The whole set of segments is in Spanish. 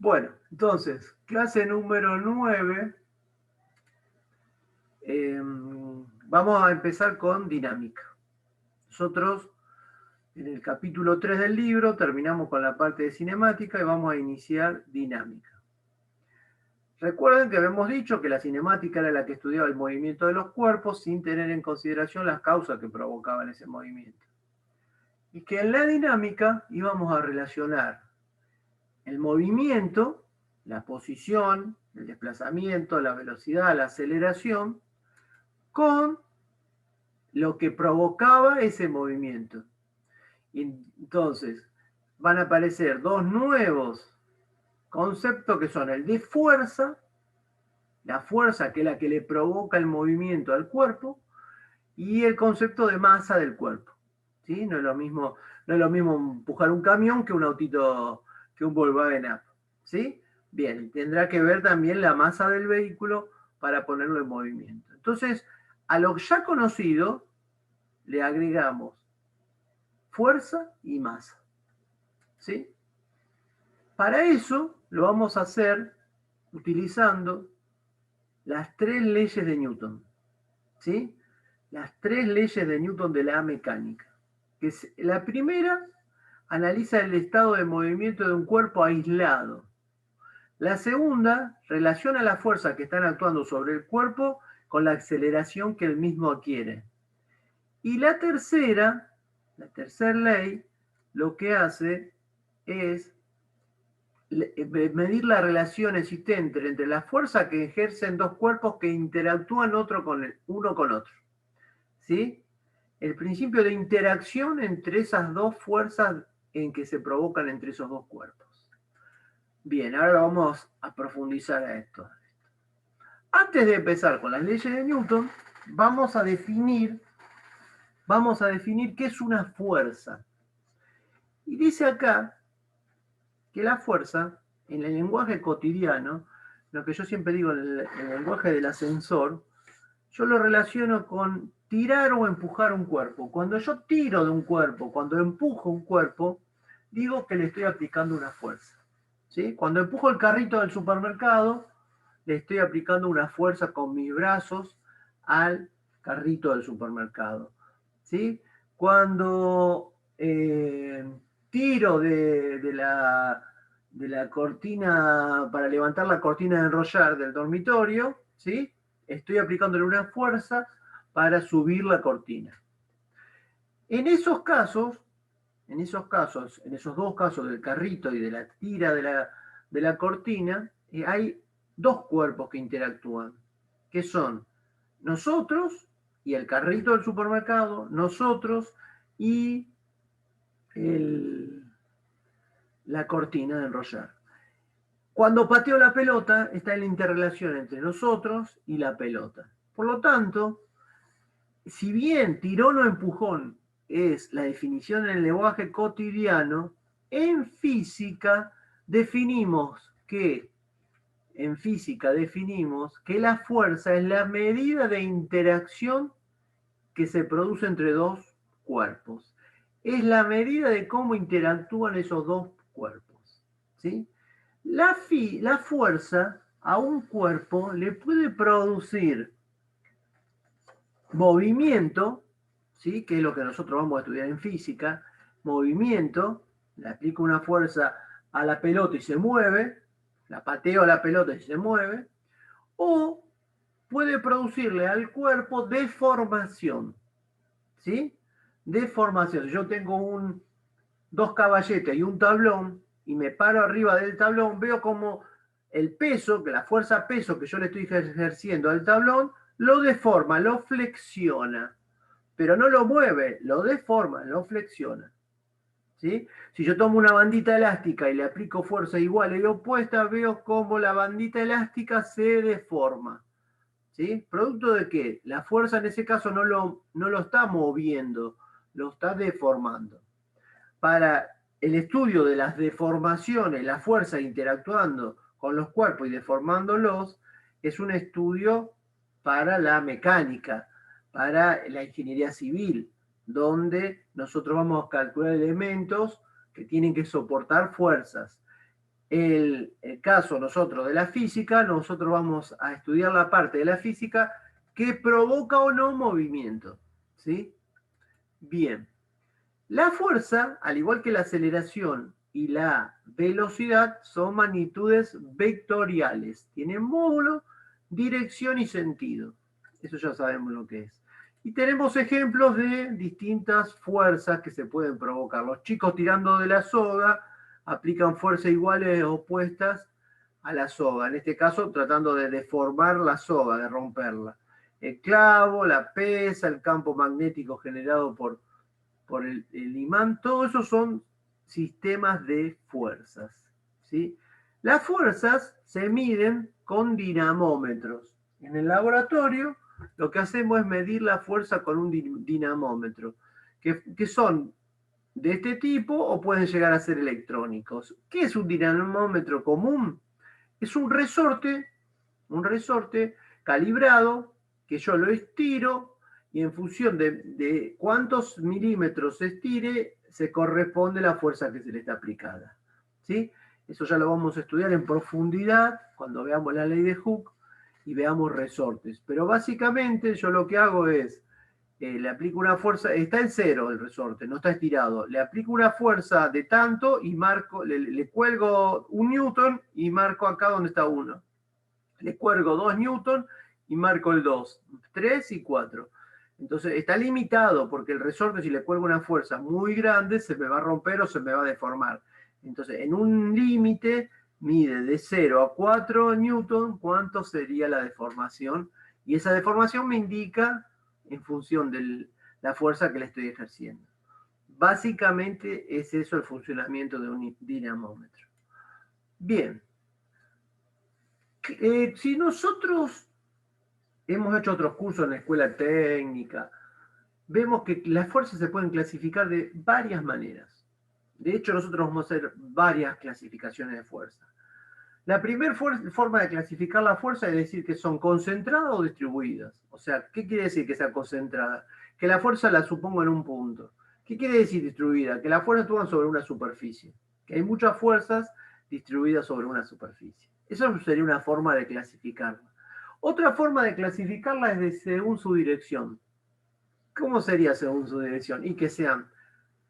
Bueno, entonces, clase número 9. Vamos a empezar con dinámica. Nosotros, en el capítulo 3 del libro, terminamos con la parte de cinemática y vamos a iniciar dinámica. Recuerden que habíamos dicho que la cinemática era la que estudiaba el movimiento de los cuerpos sin tener en consideración las causas que provocaban ese movimiento. Y que en la dinámica íbamos a relacionar el movimiento, la posición, el desplazamiento, la velocidad, la aceleración, con lo que provocaba ese movimiento. Y entonces van a aparecer dos nuevos conceptos que son el de fuerza, la fuerza que es la que le provoca el movimiento al cuerpo, y el concepto de masa del cuerpo. ¿Sí? No es lo mismo empujar un camión que un autito, que un Volkswagen Up. ¿Sí? Bien, tendrá que ver también la masa del vehículo para ponerlo en movimiento. Entonces, a lo ya conocido le agregamos fuerza y masa. ¿Sí? Para eso lo vamos a hacer utilizando las tres leyes de Newton. ¿Sí? Las tres leyes de Newton de la mecánica. Que es, la primera analiza el estado de movimiento de un cuerpo aislado. La segunda relaciona la fuerza que están actuando sobre el cuerpo con la aceleración que el mismo adquiere. Y la tercera ley, lo que hace es medir la relación existente entre la fuerza que ejercen dos cuerpos que interactúan uno con otro. ¿Sí? El principio de interacción entre esas dos fuerzas en que se provocan entre esos dos cuerpos. Bien, ahora vamos a profundizar a esto. Antes de empezar con las leyes de Newton, vamos a definir qué es una fuerza. Y dice acá que la fuerza, en el lenguaje cotidiano, lo que yo siempre digo en el lenguaje del ascensor, yo lo relaciono con tirar o empujar un cuerpo. Cuando yo tiro de un cuerpo, cuando empujo un cuerpo, digo que le estoy aplicando una fuerza. ¿Sí? Cuando empujo el carrito del supermercado, le estoy aplicando una fuerza con mis brazos al carrito del supermercado. ¿Sí? Cuando tiro de la cortina, para levantar la cortina de enrollar del dormitorio, ¿sí? Estoy aplicándole una fuerza para subir la cortina. En esos dos casos del carrito y de la tira de la cortina, hay dos cuerpos que interactúan, que son nosotros y el carrito del supermercado, nosotros y la cortina de enrollar. Cuando pateo la pelota, está en la interrelación entre nosotros y la pelota. Por lo tanto, si bien tirón o empujón es la definición en el lenguaje cotidiano, en física definimos que la fuerza es la medida de interacción que se produce entre dos cuerpos. Es la medida de cómo interactúan esos dos cuerpos. ¿Sí? La fuerza a un cuerpo le puede producir movimiento, ¿sí? Que es lo que nosotros vamos a estudiar en física, movimiento, le aplico una fuerza a la pelota y se mueve, la pateo a la pelota y se mueve, o puede producirle al cuerpo deformación, ¿sí? Deformación. Yo tengo dos caballetes y un tablón y me paro arriba del tablón, veo como el peso, que la fuerza peso que yo le estoy ejerciendo al tablón, lo deforma, lo flexiona, pero no lo mueve, lo deforma, lo flexiona. ¿Sí? Si yo tomo una bandita elástica y le aplico fuerza igual y opuesta, veo cómo la bandita elástica se deforma. ¿Sí? ¿Producto de qué? La fuerza en ese caso no lo está moviendo, lo está deformando. Para el estudio de las deformaciones, la fuerza interactuando con los cuerpos y deformándolos, es un estudio para la mecánica, para la ingeniería civil, donde nosotros vamos a calcular elementos que tienen que soportar fuerzas. el caso nosotros de la física, nosotros vamos a estudiar la parte de la física que provoca o no movimiento, ¿sí? Bien. La fuerza, al igual que la aceleración y la velocidad, son magnitudes vectoriales. Tienen módulo, dirección y sentido. Eso ya sabemos lo que es. Y tenemos ejemplos de distintas fuerzas que se pueden provocar. Los chicos tirando de la soga aplican fuerzas iguales o opuestas a la soga. En este caso, tratando de deformar la soga, de romperla. El clavo, la pesa, el campo magnético generado por el imán, todo eso son sistemas de fuerzas, ¿sí? Las fuerzas se miden con dinamómetros. En el laboratorio lo que hacemos es medir la fuerza con un dinamómetro, que son de este tipo o pueden llegar a ser electrónicos. ¿Qué es un dinamómetro común? Es un resorte calibrado que yo lo estiro y en función de cuántos milímetros se estire, se corresponde la fuerza que se le está aplicada. ¿Sí? Eso ya lo vamos a estudiar en profundidad cuando veamos la ley de Hooke y veamos resortes. Pero básicamente yo lo que hago es, le aplico una fuerza, está en cero el resorte, no está estirado, le aplico una fuerza de tanto y marco, le cuelgo 1 newton y marco acá donde está 1. Le cuelgo 2 newton y marco el 2, 3 y 4. Entonces está limitado porque el resorte, si le cuelgo una fuerza muy grande, se me va a romper o se me va a deformar. Entonces, en un límite, mide de 0 a 4 newton cuánto sería la deformación. Y esa deformación me indica en función de la fuerza que le estoy ejerciendo. Básicamente es eso el funcionamiento de un dinamómetro. Bien. Si nosotros hemos hecho otros cursos en la escuela técnica, vemos que las fuerzas se pueden clasificar de varias maneras. De hecho, nosotros vamos a hacer varias clasificaciones de fuerza. La primera forma de clasificar la fuerza es decir que son concentradas o distribuidas. O sea, ¿qué quiere decir que sea concentrada? Que la fuerza la supongo en un punto. ¿Qué quiere decir distribuida? Que la fuerza actúa sobre una superficie. Que hay muchas fuerzas distribuidas sobre una superficie. Eso sería una forma de clasificarla. Otra forma de clasificarla es según su dirección. ¿Cómo sería según su dirección? Y que sean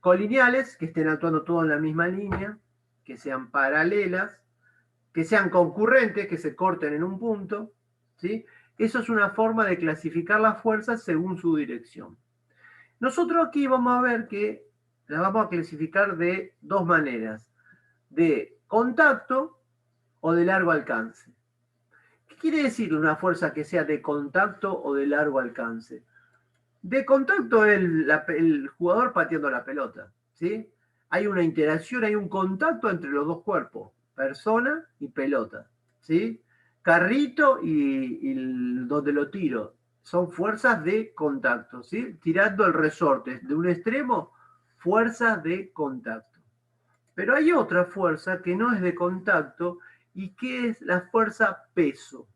colineales, que estén actuando todos en la misma línea, que sean paralelas, que sean concurrentes, que se corten en un punto, ¿sí? Eso es una forma de clasificar las fuerzas según su dirección. Nosotros aquí vamos a ver que las vamos a clasificar de dos maneras, de contacto o de largo alcance. ¿Qué quiere decir una fuerza que sea de contacto o de largo alcance? De contacto es el jugador pateando la pelota, ¿sí? Hay una interacción, hay un contacto entre los dos cuerpos, persona y pelota, ¿sí? Carrito y donde lo tiro, son fuerzas de contacto, ¿sí? Tirando el resorte de un extremo, fuerzas de contacto. Pero hay otra fuerza que no es de contacto y que es la fuerza peso.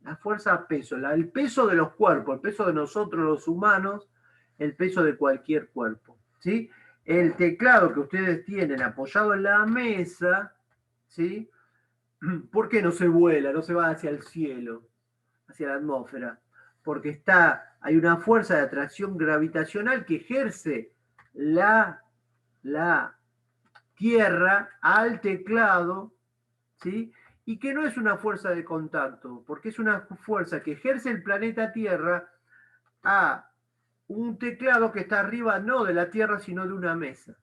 La fuerza peso, el peso de los cuerpos, el peso de nosotros los humanos, el peso de cualquier cuerpo, ¿sí? El teclado que ustedes tienen apoyado en la mesa, ¿sí? ¿Por qué no se vuela, no se va hacia el cielo, hacia la atmósfera? Porque hay una fuerza de atracción gravitacional que ejerce la Tierra al teclado, ¿sí? Y que no es una fuerza de contacto, porque es una fuerza que ejerce el planeta Tierra a un teclado que está arriba no de la Tierra, sino de una mesa.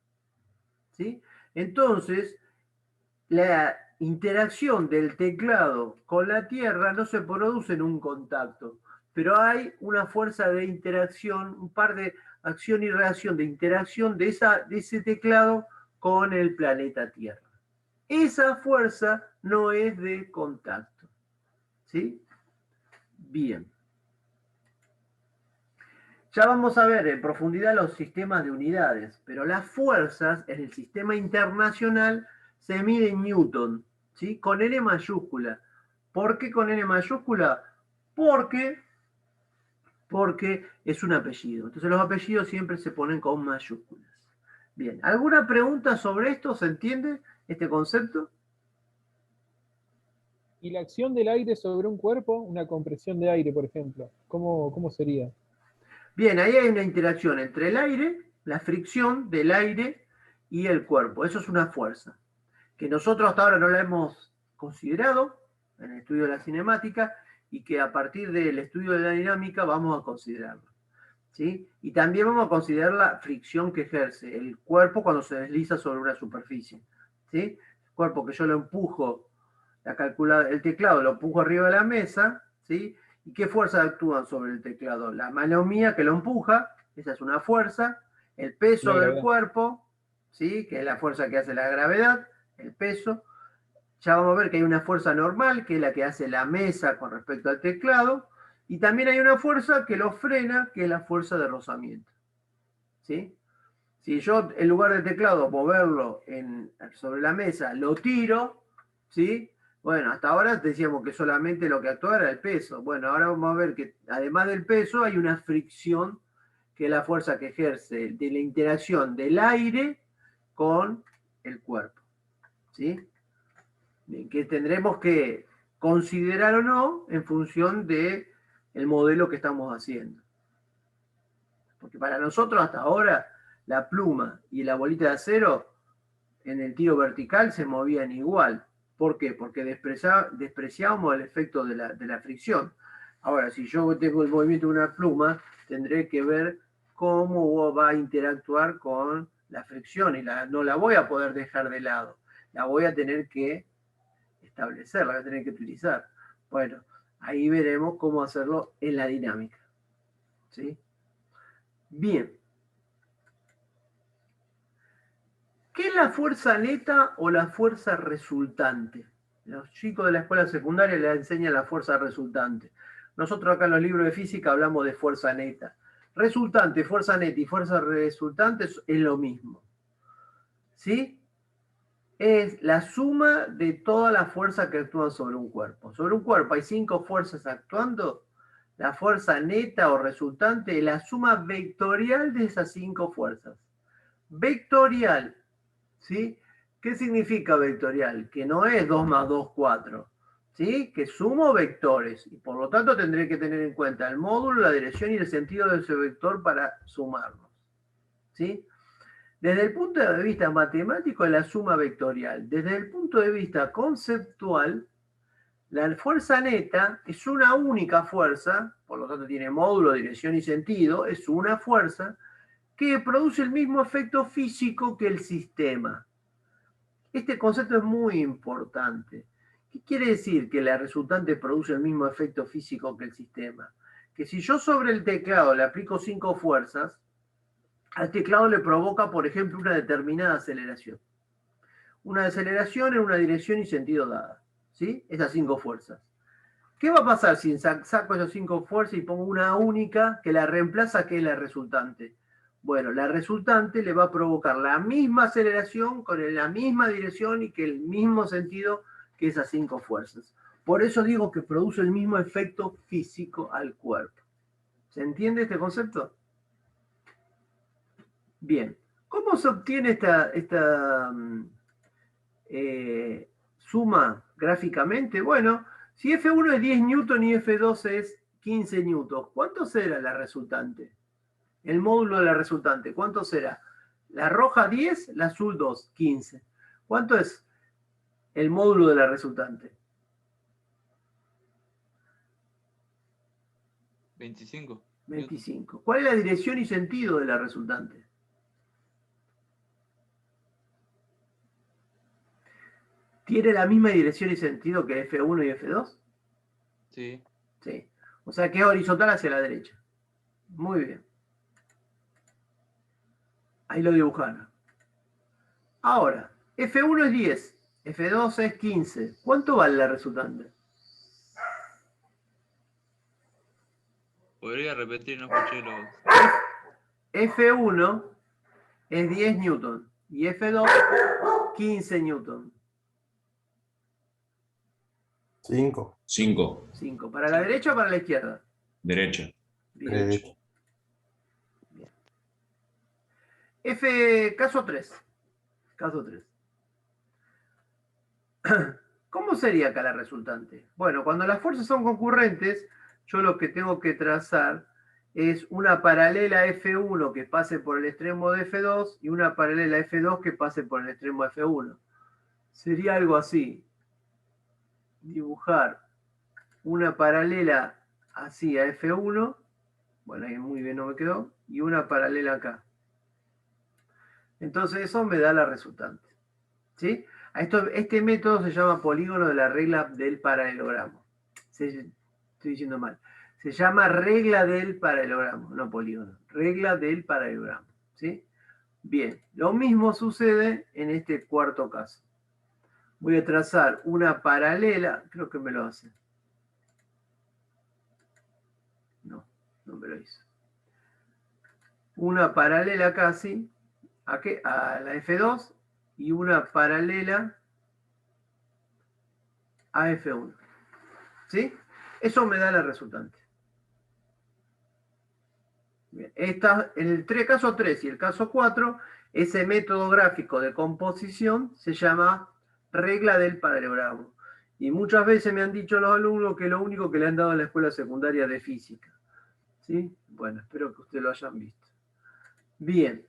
¿Sí? Entonces, la interacción del teclado con la Tierra no se produce en un contacto, pero hay una fuerza de interacción, un par de acción y reacción de interacción de ese teclado con el planeta Tierra. Esa fuerza no es de contacto. ¿Sí? Bien. Ya vamos a ver en profundidad los sistemas de unidades, pero las fuerzas en el sistema internacional se miden en Newton, ¿sí? Con N mayúscula. ¿Por qué con N mayúscula? Porque es un apellido. Entonces los apellidos siempre se ponen con mayúsculas. Bien, ¿alguna pregunta sobre esto? ¿Se entiende este concepto? ¿Y la acción del aire sobre un cuerpo? Una compresión de aire, por ejemplo. ¿Cómo sería? Bien, ahí hay una interacción entre el aire, la fricción del aire y el cuerpo. Eso es una fuerza, que nosotros hasta ahora no la hemos considerado en el estudio de la cinemática y que a partir del estudio de la dinámica vamos a considerarla. ¿Sí? Y también vamos a considerar la fricción que ejerce el cuerpo cuando se desliza sobre una superficie. ¿Sí? El cuerpo que yo lo empujo, el teclado lo empujo arriba de la mesa, ¿sí? ¿Y qué fuerzas actúan sobre el teclado? La mano mía que lo empuja, esa es una fuerza, el peso del cuerpo, ¿sí? Que es la fuerza que hace la gravedad, el peso. Ya vamos a ver que hay una fuerza normal, que es la que hace la mesa con respecto al teclado, y también hay una fuerza que lo frena, que es la fuerza de rozamiento. ¿Sí? Si yo, en lugar del teclado, moverlo sobre la mesa, lo tiro, ¿sí? Bueno, hasta ahora decíamos que solamente lo que actuaba era el peso. Bueno, ahora vamos a ver que además del peso hay una fricción, que es la fuerza que ejerce de la interacción del aire con el cuerpo. ¿Sí? Que tendremos que considerar o no en función del modelo que estamos haciendo. Porque para nosotros hasta ahora la pluma y la bolita de acero en el tiro vertical se movían igual. ¿Por qué? Porque despreciábamos el efecto de la fricción. Ahora, si yo tengo el movimiento de una pluma, tendré que ver cómo va a interactuar con la fricción y no la voy a poder dejar de lado. La voy a tener que establecer, la voy a tener que utilizar. Bueno, ahí veremos cómo hacerlo en la dinámica. ¿Sí? Bien. ¿Qué es la fuerza neta o la fuerza resultante? Los chicos de la escuela secundaria les enseñan la fuerza resultante. Nosotros acá en los libros de física hablamos de fuerza neta. Resultante, fuerza neta y fuerza resultante es lo mismo. ¿Sí? Es la suma de todas las fuerzas que actúan sobre un cuerpo. Sobre un cuerpo hay 5 fuerzas actuando. La fuerza neta o resultante es la suma vectorial de esas 5 fuerzas. Vectorial, ¿sí? ¿Qué significa vectorial? Que no es 2 más 2, 4. ¿Sí? Que sumo vectores. Y por lo tanto tendré que tener en cuenta el módulo, la dirección y el sentido de ese vector para sumarlos. ¿Sí? Desde el punto de vista matemático es la suma vectorial. Desde el punto de vista conceptual, la fuerza neta es una única fuerza, por lo tanto tiene módulo, dirección y sentido, es una fuerza que produce el mismo efecto físico que el sistema. Este concepto es muy importante. ¿Qué quiere decir que la resultante produce el mismo efecto físico que el sistema? Que si yo sobre el teclado le aplico 5 fuerzas, al teclado le provoca, por ejemplo, una determinada aceleración. Una aceleración en una dirección y sentido dada. ¿Sí? Esas 5 fuerzas. ¿Qué va a pasar si saco esas 5 fuerzas y pongo una única que la reemplaza, que es la resultante? Bueno, la resultante le va a provocar la misma aceleración con la misma dirección y que el mismo sentido que esas 5 fuerzas. Por eso digo que produce el mismo efecto físico al cuerpo. ¿Se entiende este concepto? Bien. ¿Cómo se obtiene esta suma gráficamente? Bueno, si F1 es 10 newton y F2 es 15 newton, ¿cuánto será la resultante? El módulo de la resultante, ¿cuánto será? La roja 10, la azul 2, 15. ¿Cuánto es el módulo de la resultante? 25. 25. ¿Cuál es la dirección y sentido de la resultante? ¿Tiene la misma dirección y sentido que F1 y F2? Sí. Sí. O sea que es horizontal hacia la derecha. Muy bien. Ahí lo dibujaron. Ahora, F1 es 10, F2 es 15. ¿Cuánto vale la resultante? Podría repetir, no escuché los. F1 es 10 newton y F2 15 newton. 5. 5. 5. ¿Para la derecha o para la izquierda? Derecha. Bien. Derecha. Bien. Caso 3. Caso 3. ¿Cómo sería acá la resultante? Bueno, cuando las fuerzas son concurrentes, yo lo que tengo que trazar es una paralela F1 que pase por el extremo de F2 y una paralela F2 que pase por el extremo de F1. Sería algo así. Dibujar una paralela así a F1. Bueno, ahí muy bien no me quedó. Y una paralela acá. Entonces eso me da la resultante. ¿Sí? Este método se llama polígono de la regla del paralelogramo. Estoy diciendo mal. Se llama regla del paralelogramo, no polígono. Regla del paralelogramo. ¿Sí? Bien, lo mismo sucede en este cuarto caso. Voy a trazar una paralela, creo que me lo hace. No, no me lo hizo. Una paralela casi a la F2 y una paralela a F1. ¿Sí? Eso me da la resultante. Bien, en el caso 3 y el caso 4, ese método gráfico de composición se llama regla del paralelogramo. Y muchas veces me han dicho los alumnos que es lo único que le han dado en la escuela secundaria de física. ¿Sí? Bueno, espero que ustedes lo hayan visto. Bien,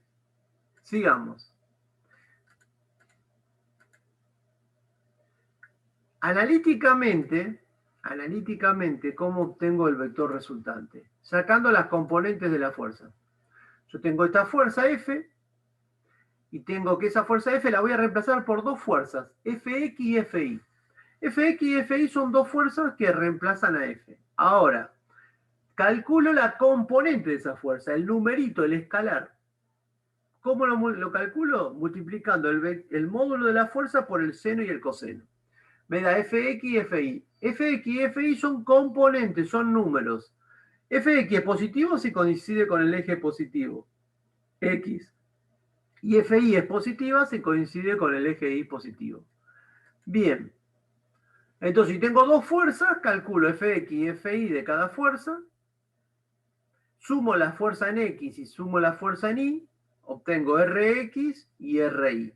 sigamos. Analíticamente, ¿cómo obtengo el vector resultante? Sacando las componentes de la fuerza. Yo tengo esta fuerza F, y tengo que esa fuerza F la voy a reemplazar por dos fuerzas, Fx y Fi. Fx y Fi son dos fuerzas que reemplazan a F. Ahora, calculo la componente de esa fuerza, el numerito, el escalar. ¿Cómo lo calculo? Multiplicando el módulo de la fuerza por el seno y el coseno. Me da Fx y Fi. Fx y Fi son componentes, son números. Fx es positivo si coincide con el eje positivo, X. Y Fi es positiva si coincide con el eje Y positivo. Bien. Entonces, si tengo dos fuerzas, calculo Fx y Fi de cada fuerza. Sumo la fuerza en X y sumo la fuerza en Y. Obtengo Rx y Ri.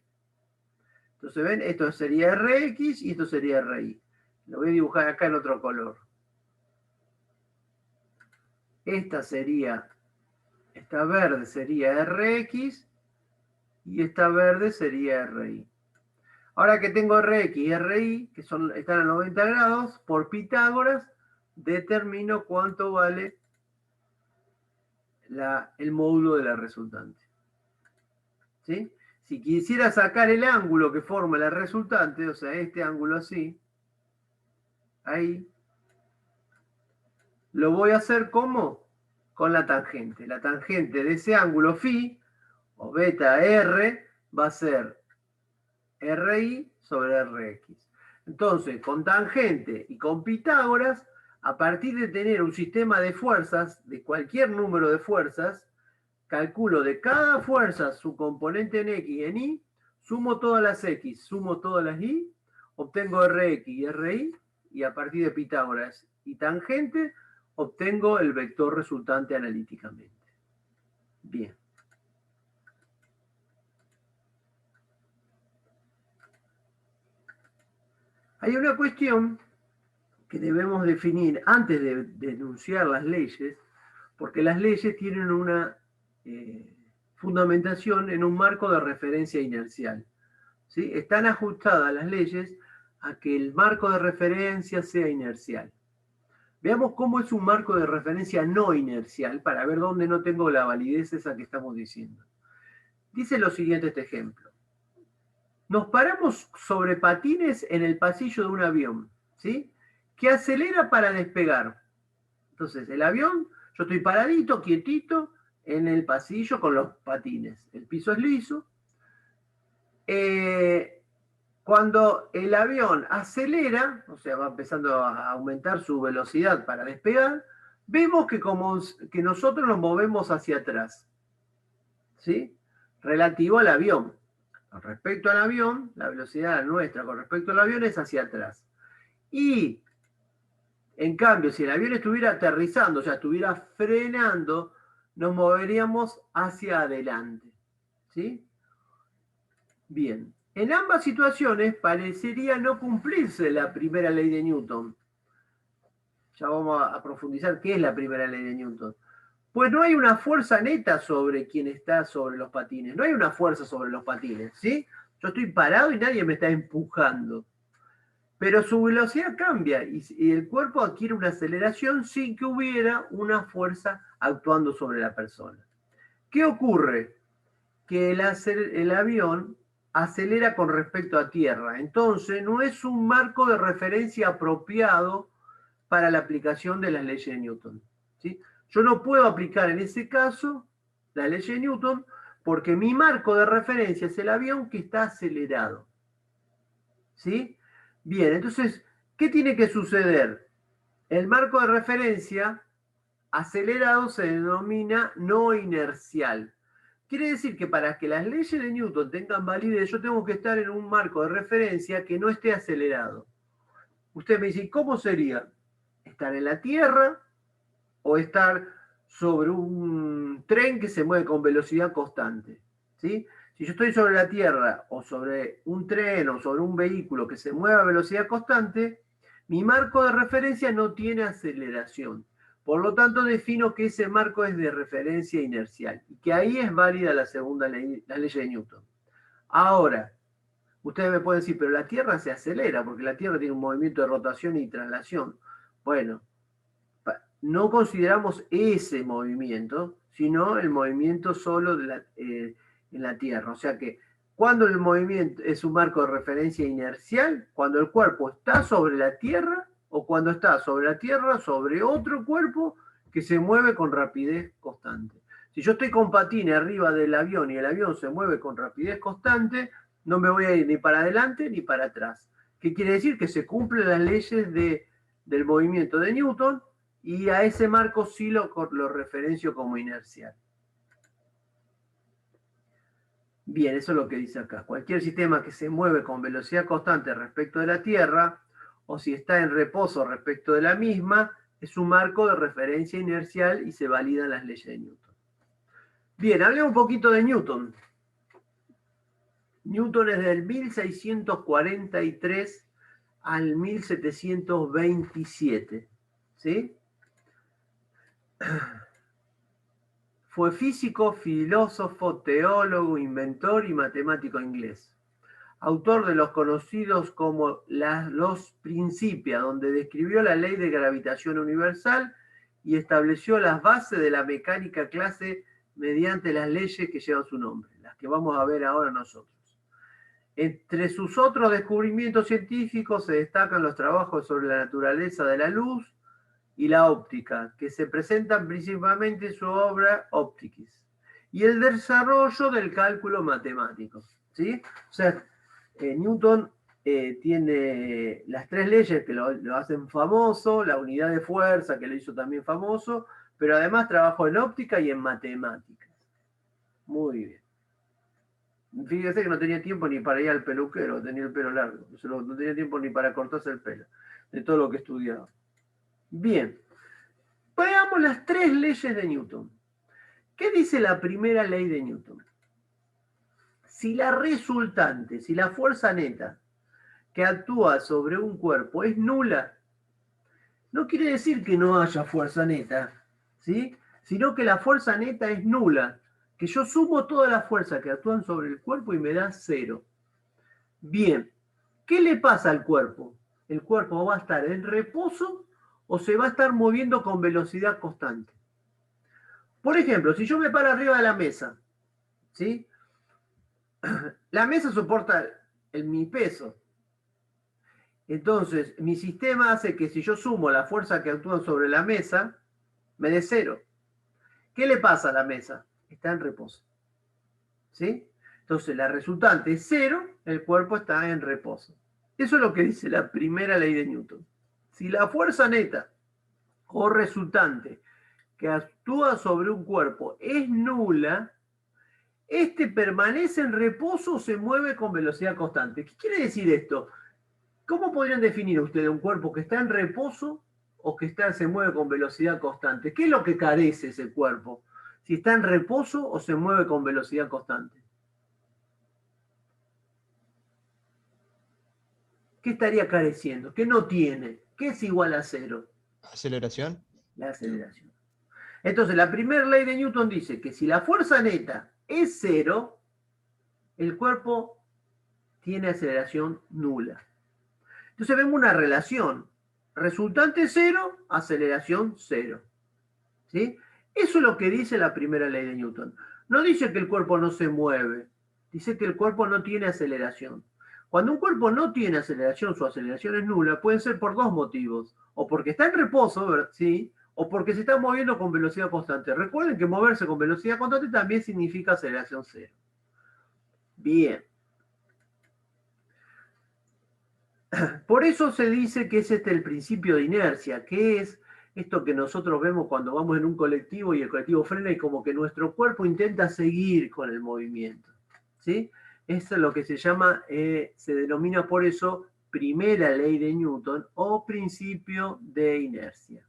Entonces, ¿ven? Esto sería Rx y esto sería Ri. Lo voy a dibujar acá en otro color. Esta verde sería Rx y esta verde sería Ri. Ahora que tengo Rx y Ri, que están a 90 grados, por Pitágoras, determino cuánto vale el módulo de la resultante. ¿Sí? Si quisiera sacar el ángulo que forma la resultante, o sea, este ángulo así, ahí, lo voy a hacer ¿cómo? Con la tangente. La tangente de ese ángulo phi, o beta R, va a ser Ri sobre Rx. Entonces, con tangente y con Pitágoras, a partir de tener un sistema de fuerzas, de cualquier número de fuerzas, calculo de cada fuerza su componente en X y en Y, sumo todas las X, sumo todas las Y, obtengo Rx y Ri, y a partir de Pitágoras y tangente, obtengo el vector resultante analíticamente. Bien. Hay una cuestión que debemos definir antes de denunciar las leyes, porque las leyes tienen una fundamentación en un marco de referencia inercial. ¿Sí? Están ajustadas las leyes a que el marco de referencia sea inercial. Veamos cómo es un marco de referencia no inercial para ver dónde no tengo la validez esa que estamos diciendo. Dice lo siguiente este ejemplo. Nos paramos sobre patines en el pasillo de un avión, ¿sí? Que acelera para despegar. Entonces, el avión, yo estoy paradito, quietito, en el pasillo con los patines. El piso es liso. Cuando el avión acelera, o sea, va empezando a aumentar su velocidad para despegar, vemos que nosotros nos movemos hacia atrás, ¿sí? Relativo al avión. Con respecto al avión, la velocidad nuestra con respecto al avión es hacia atrás. Y, en cambio, si el avión estuviera aterrizando, o sea, estuviera frenando, nos moveríamos hacia adelante, ¿sí? Bien. En ambas situaciones parecería no cumplirse la primera ley de Newton. Ya vamos a profundizar qué es la primera ley de Newton. Pues no hay una fuerza neta sobre quien está sobre los patines. No hay una fuerza sobre los patines, ¿sí? Yo estoy parado y nadie me está empujando. Pero su velocidad cambia y el cuerpo adquiere una aceleración sin que hubiera una fuerza actuando sobre la persona. ¿Qué ocurre? Que el avión acelera con respecto a tierra. Entonces, no es un marco de referencia apropiado para la aplicación de las leyes de Newton, ¿sí? Yo no puedo aplicar en ese caso la ley de Newton porque mi marco de referencia es el avión que está acelerado, ¿sí? Bien, entonces, ¿qué tiene que suceder? El marco de referencia acelerado se denomina no inercial. Quiere decir que para que las leyes de Newton tengan validez, yo tengo que estar en un marco de referencia que no esté acelerado. Usted me dice, ¿cómo sería? ¿Estar en la Tierra o estar sobre un tren que se mueve con velocidad constante? ¿Sí? Si yo estoy sobre la Tierra o sobre un tren o sobre un vehículo que se mueve a velocidad constante, mi marco de referencia no tiene aceleración. Por lo tanto, defino que ese marco es de referencia inercial y que ahí es válida la segunda ley, la ley de Newton. Ahora, ustedes me pueden decir, pero la Tierra se acelera porque la Tierra tiene un movimiento de rotación y traslación. Bueno, no consideramos ese movimiento, sino el movimiento solo en la Tierra. O sea que cuando el movimiento es un marco de referencia inercial, cuando el cuerpo está sobre la Tierra o cuando está sobre la Tierra, sobre otro cuerpo que se mueve con rapidez constante. Si yo estoy con patines arriba del avión y el avión se mueve con rapidez constante, no me voy a ir ni para adelante ni para atrás. ¿Qué quiere decir? Que se cumplen las leyes del movimiento de Newton y a ese marco sí lo referencio como inercial. Bien, eso es lo que dice acá. Cualquier sistema que se mueve con velocidad constante respecto de la Tierra, o si está en reposo respecto de la misma, es un marco de referencia inercial y se validan las leyes de Newton. Bien, hablemos un poquito de Newton. Newton es del 1643 al 1727, ¿sí? Fue físico, filósofo, teólogo, inventor y matemático inglés. Autor de los conocidos como los Principia, donde describió la ley de gravitación universal y estableció las bases de la mecánica clase mediante las leyes que llevan su nombre, las que vamos a ver ahora nosotros. Entre sus otros descubrimientos científicos se destacan los trabajos sobre la naturaleza de la luz y la óptica, que se presentan principalmente en su obra Optics, y el desarrollo del cálculo matemático, ¿sí? O sea, Newton tiene las tres leyes que lo hacen famoso, la unidad de fuerza que lo hizo también famoso, pero además trabajó en óptica y en matemáticas. Muy bien. Fíjese que no tenía tiempo ni para ir al peluquero, tenía el pelo largo, no tenía tiempo ni para cortarse el pelo, de todo lo que estudiaba. Bien, veamos las tres leyes de Newton. ¿Qué dice la primera ley de Newton? Si la resultante, si la fuerza neta que actúa sobre un cuerpo es nula, no quiere decir que no haya fuerza neta, ¿sí? Sino que la fuerza neta es nula, que yo sumo toda la fuerza que actúan sobre el cuerpo y me da cero. Bien, ¿qué le pasa al cuerpo? El cuerpo va a estar en reposo o se va a estar moviendo con velocidad constante. Por ejemplo, si yo me paro arriba de la mesa, ¿sí? La mesa soporta mi peso. Entonces, mi sistema hace que si yo sumo la fuerza que actúan sobre la mesa, me dé cero. ¿Qué le pasa a la mesa? Está en reposo. ¿Sí? Entonces, la resultante es cero, el cuerpo está en reposo. Eso es lo que dice la primera ley de Newton. Si la fuerza neta o resultante que actúa sobre un cuerpo es nula, este permanece en reposo o se mueve con velocidad constante. ¿Qué quiere decir esto? ¿Cómo podrían definir ustedes un cuerpo que está en reposo o que se mueve con velocidad constante? ¿Qué es lo que carece ese cuerpo? Si está en reposo o se mueve con velocidad constante. ¿Qué estaría careciendo? ¿Qué no tiene? ¿Qué es igual a cero? Aceleración. La aceleración. Entonces, la primera ley de Newton dice que si la fuerza neta es cero, el cuerpo tiene aceleración nula. Entonces vemos una relación. Resultante cero, aceleración cero. ¿Sí? Eso es lo que dice la primera ley de Newton. No dice que el cuerpo no se mueve, dice que el cuerpo no tiene aceleración. Cuando un cuerpo no tiene aceleración, su aceleración es nula, pueden ser por dos motivos. O porque está en reposo, ¿sí? O porque se está moviendo con velocidad constante. Recuerden que moverse con velocidad constante también significa aceleración cero. Bien. Por eso se dice que es el principio de inercia, que es esto que nosotros vemos cuando vamos en un colectivo y el colectivo frena y como que nuestro cuerpo intenta seguir con el movimiento. ¿Sí? Eso es lo que se llama, se denomina por eso primera ley de Newton o principio de inercia.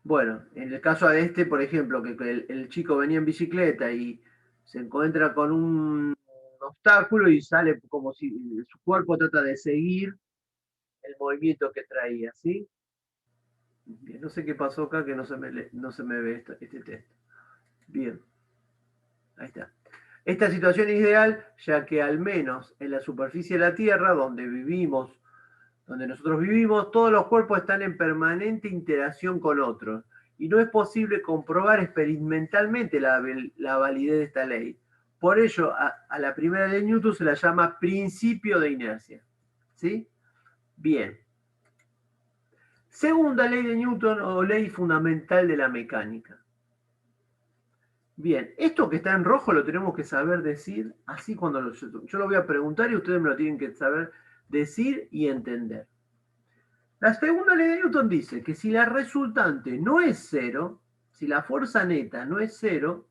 Bueno, en el caso de este, por ejemplo, que el chico venía en bicicleta y se encuentra con un obstáculo y sale como si su cuerpo trata de seguir el movimiento que traía, ¿sí? Bien, no sé qué pasó acá que no se me ve este texto. Bien, ahí está. Esta situación es ideal ya que al menos en la superficie de la Tierra, donde nosotros vivimos, todos los cuerpos están en permanente interacción con otros y no es posible comprobar experimentalmente la validez de esta ley. Por ello, a la primera ley de Newton se la llama principio de inercia. ¿Sí? Bien. Segunda ley de Newton o ley fundamental de la mecánica. Bien, esto que está en rojo lo tenemos que saber decir así cuando yo lo voy a preguntar y ustedes me lo tienen que saber decir y entender. La segunda ley de Newton dice que si la resultante no es cero, si la fuerza neta no es cero,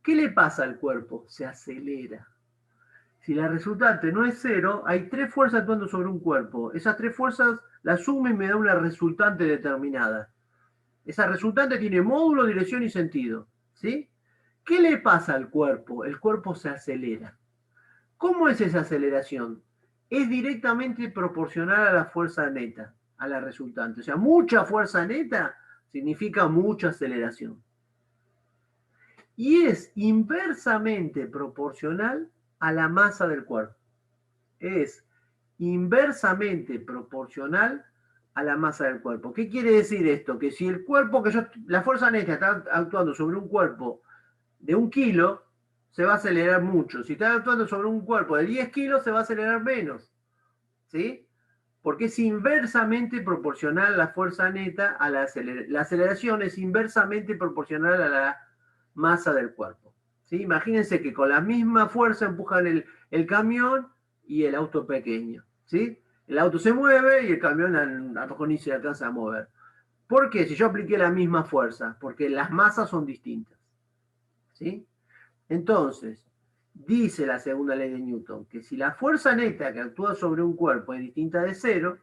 ¿qué le pasa al cuerpo? Se acelera. Si la resultante no es cero, hay tres fuerzas actuando sobre un cuerpo. Esas tres fuerzas las sumo y me da una resultante determinada. Esa resultante tiene módulo, dirección y sentido. ¿Sí? ¿Qué le pasa al cuerpo? El cuerpo se acelera. ¿Cómo es esa aceleración? Es directamente proporcional a la fuerza neta, a la resultante. O sea, mucha fuerza neta significa mucha aceleración. Y es inversamente proporcional a la masa del cuerpo. Es inversamente proporcional a la masa del cuerpo. ¿Qué quiere decir esto? Que si el cuerpo la fuerza neta está actuando sobre un cuerpo de 1 kilo, se va a acelerar mucho. Si está actuando sobre un cuerpo de 10 kilos, se va a acelerar menos. ¿Sí? Porque es inversamente proporcional la fuerza neta a la aceleración es inversamente proporcional a la masa del cuerpo. ¿Sí? Imagínense que con la misma fuerza empujan el camión y el auto pequeño. ¿Sí? El auto se mueve y el camión a lo mejor ni se alcanza a mover. ¿Por qué? Si yo apliqué la misma fuerza, porque las masas son distintas. ¿Sí? Entonces, dice la segunda ley de Newton que si la fuerza neta que actúa sobre un cuerpo es distinta de cero,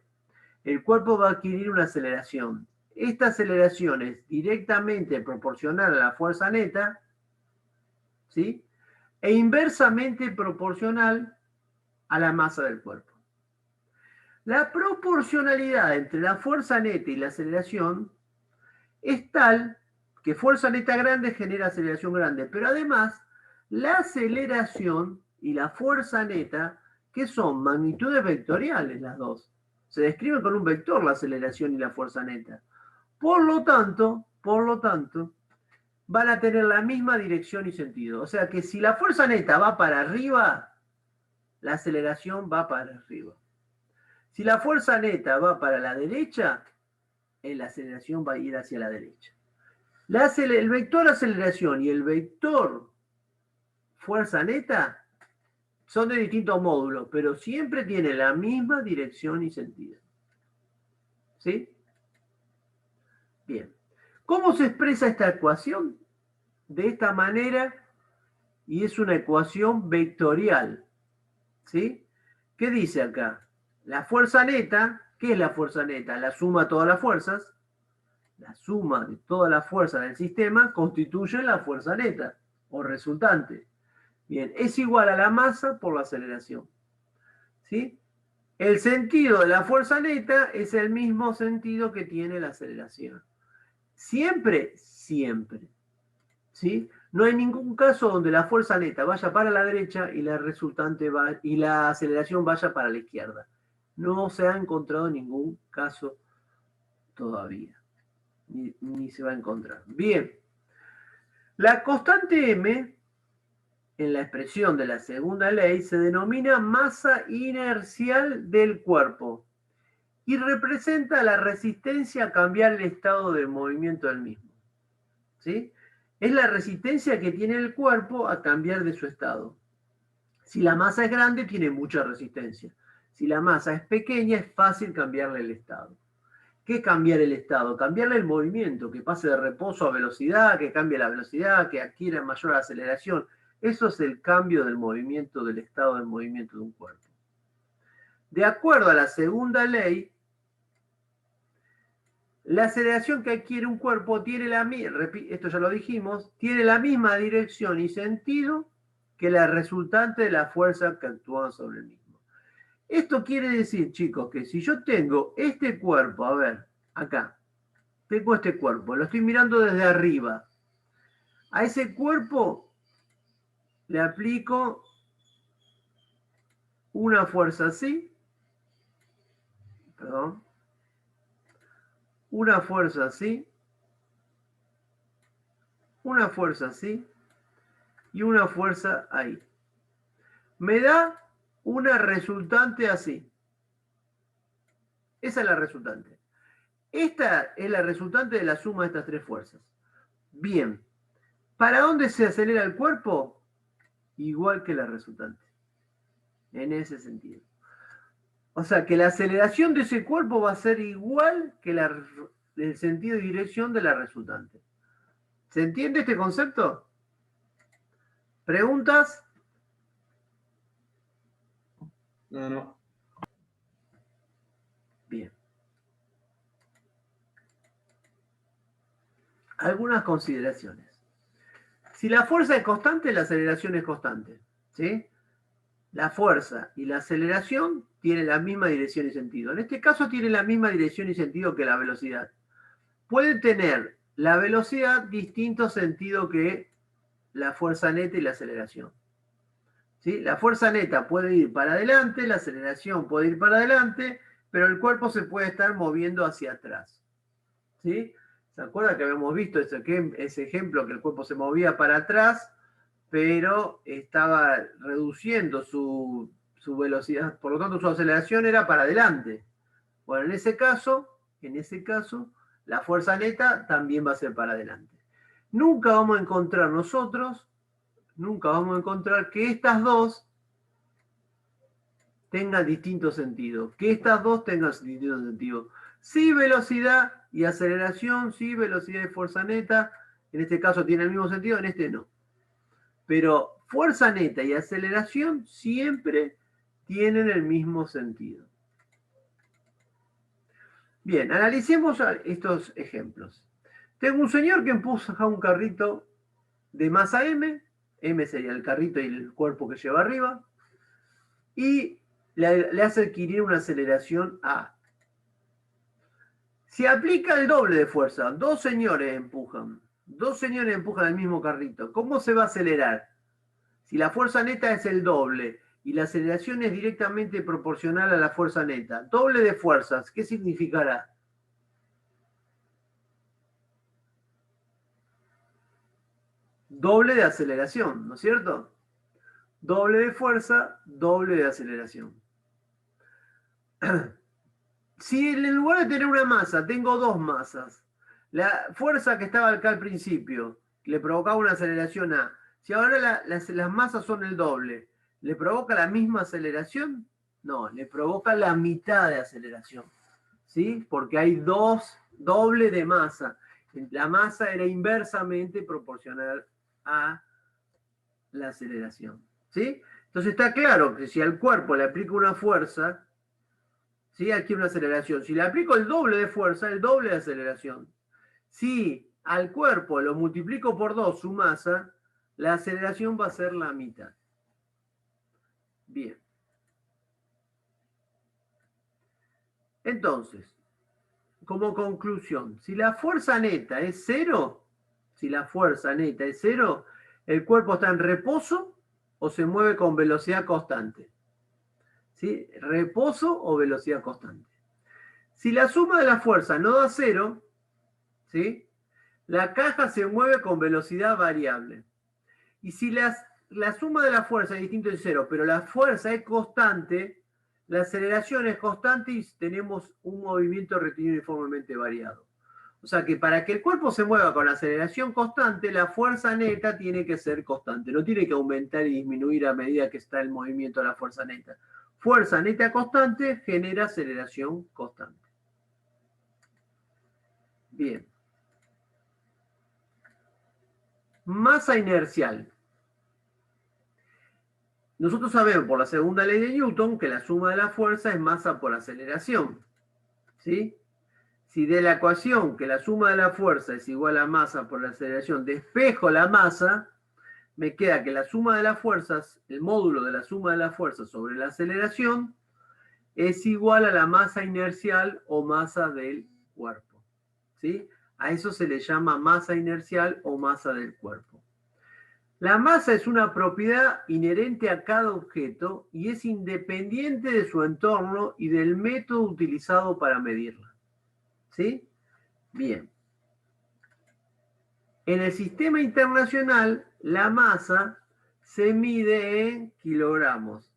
el cuerpo va a adquirir una aceleración. Esta aceleración es directamente proporcional a la fuerza neta, ¿sí? E inversamente proporcional a la masa del cuerpo. La proporcionalidad entre la fuerza neta y la aceleración es tal que fuerza neta grande genera aceleración grande, pero además la aceleración y la fuerza neta, que son magnitudes vectoriales las dos, se describen con un vector la aceleración y la fuerza neta. Por lo tanto, van a tener la misma dirección y sentido. O sea que si la fuerza neta va para arriba, la aceleración va para arriba. Si la fuerza neta va para la derecha, la aceleración va a ir hacia la derecha. El vector aceleración y el vector fuerza neta son de distintos módulos, pero siempre tienen la misma dirección y sentido. ¿Sí? Bien. ¿Cómo se expresa esta ecuación? De esta manera, y es una ecuación vectorial. ¿Sí? ¿Qué dice acá? La fuerza neta, ¿qué es la fuerza neta? La suma de todas las fuerzas. La suma de todas las fuerzas del sistema constituye la fuerza neta o resultante. Bien, es igual a la masa por la aceleración. ¿sí? El sentido de la fuerza neta es el mismo sentido que tiene la aceleración. Siempre, siempre. ¿Sí? No hay ningún caso donde la fuerza neta vaya para la derecha y la resultante y la aceleración vaya para la izquierda. No se ha encontrado ningún caso todavía. Ni se va a encontrar. Bien. La constante m, en la expresión de la segunda ley, se denomina masa inercial del cuerpo y representa la resistencia a cambiar el estado de movimiento del mismo. ¿Sí? Es la resistencia que tiene el cuerpo a cambiar de su estado. Si la masa es grande, tiene mucha resistencia. Si la masa es pequeña, es fácil cambiarle el estado. ¿Qué es cambiar el estado? Cambiarle el movimiento, que pase de reposo a velocidad, que cambie la velocidad, que adquiera mayor aceleración. Eso es el cambio del movimiento, del estado del movimiento de un cuerpo. De acuerdo a la segunda ley, la aceleración que adquiere un cuerpo tiene esto ya lo dijimos, tiene la misma dirección y sentido que la resultante de la fuerza que actúa sobre el mismo. Esto quiere decir, chicos, que si yo tengo este cuerpo, a ver, acá, tengo este cuerpo, lo estoy mirando desde arriba. A ese cuerpo le aplico una fuerza así, perdón, una fuerza así, una fuerza así y una fuerza ahí. Me da una resultante así. Esa es la resultante. Esta es la resultante de la suma de estas tres fuerzas. Bien. ¿Para dónde se acelera el cuerpo? Igual que la resultante. En ese sentido. O sea que la aceleración de ese cuerpo va a ser igual que el sentido y dirección de la resultante. ¿Se entiende este concepto? ¿Preguntas? No. Bien. Algunas consideraciones. Si la fuerza es constante, la aceleración es constante. ¿Sí? La fuerza y la aceleración tienen la misma dirección y sentido. En este caso tiene la misma dirección y sentido que la velocidad. Pueden tener la velocidad distinto sentido que la fuerza neta y la aceleración. ¿Sí? La fuerza neta puede ir para adelante, la aceleración puede ir para adelante, pero el cuerpo se puede estar moviendo hacia atrás. ¿Sí? ¿Se acuerdan que habíamos visto ese ejemplo que el cuerpo se movía para atrás, pero estaba reduciendo su velocidad, por lo tanto su aceleración era para adelante? Bueno, en ese caso, la fuerza neta también va a ser para adelante. Nunca vamos a encontrar que estas dos tengan distinto sentido. Sí, velocidad y aceleración, sí, velocidad y fuerza neta, en este caso tiene el mismo sentido, en este no. Pero fuerza neta y aceleración siempre tienen el mismo sentido. Bien, analicemos estos ejemplos. Tengo un señor que empuja un carrito de masa M, M sería el carrito y el cuerpo que lleva arriba, y le hace adquirir una aceleración A. Si aplica el doble de fuerza, dos señores empujan el mismo carrito, ¿cómo se va a acelerar? Si la fuerza neta es el doble y la aceleración es directamente proporcional a la fuerza neta, doble de fuerzas, ¿qué significará? Doble de aceleración, ¿no es cierto? Doble de fuerza, doble de aceleración. Si en lugar de tener una masa, tengo dos masas, la fuerza que estaba acá al principio le provocaba una aceleración A, si ahora las masas son el doble, ¿le provoca la misma aceleración? No, le provoca la mitad de aceleración, ¿sí? Porque hay doble de masa. La masa era inversamente proporcional a la aceleración, ¿sí? Entonces está claro que si al cuerpo le aplico una fuerza, ¿sí? Aquí una aceleración. Si le aplico el doble de fuerza, el doble de aceleración. Si al cuerpo lo multiplico por 2 su masa, la aceleración va a ser la mitad. Bien. Entonces, como conclusión, si la fuerza neta es cero, el cuerpo está en reposo o se mueve con velocidad constante. ¿Sí? Reposo o velocidad constante. Si la suma de las fuerzas no da cero, ¿sí? La caja se mueve con velocidad variable. Y si la suma de la fuerza es distinta de cero, pero la fuerza es constante, la aceleración es constante y tenemos un movimiento retenido uniformemente variado. O sea que para que el cuerpo se mueva con aceleración constante, la fuerza neta tiene que ser constante. No tiene que aumentar y disminuir a medida que está el movimiento de la fuerza neta. Fuerza neta constante genera aceleración constante. Bien. Masa inercial. Nosotros sabemos por la segunda ley de Newton que la suma de la fuerza es masa por aceleración. ¿Sí? Si de la ecuación que la suma de la fuerza es igual a masa por la aceleración, despejo la masa, me queda que la suma de las fuerzas, el módulo de la suma de las fuerzas sobre la aceleración, es igual a la masa inercial o masa del cuerpo. ¿Sí? A eso se le llama masa inercial o masa del cuerpo. La masa es una propiedad inherente a cada objeto y es independiente de su entorno y del método utilizado para medirla. ¿Sí? Bien. En el sistema internacional, la masa se mide en kilogramos.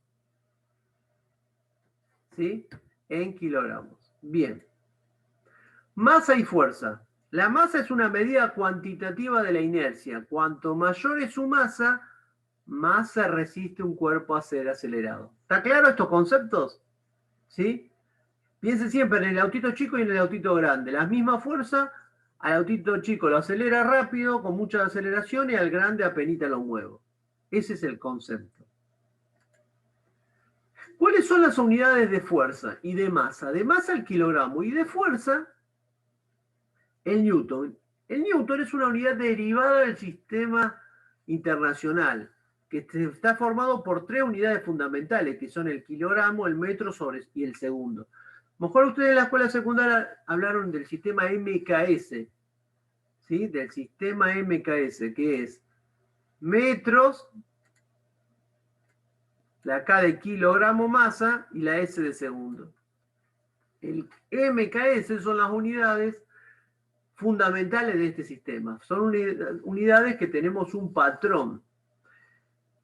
¿Sí? En kilogramos. Bien. Masa y fuerza. La masa es una medida cuantitativa de la inercia. Cuanto mayor es su masa, más se resiste un cuerpo a ser acelerado. ¿Está claro estos conceptos? ¿Sí? Piense siempre en el autito chico y en el autito grande. La misma fuerza, al autito chico lo acelera rápido, con mucha aceleración, y al grande apenita lo muevo. Ese es el concepto. ¿Cuáles son las unidades de fuerza y de masa? De masa el kilogramo y de fuerza el newton. El newton es una unidad derivada del sistema internacional, que está formado por 3 unidades fundamentales, que son el kilogramo, el metro y el segundo. Mejor ustedes en la escuela secundaria hablaron del sistema MKS, ¿sí? Del sistema MKS, que es metros, la K de kilogramo masa y la S de segundo. El MKS son las unidades fundamentales de este sistema. Son unidades que tenemos un patrón.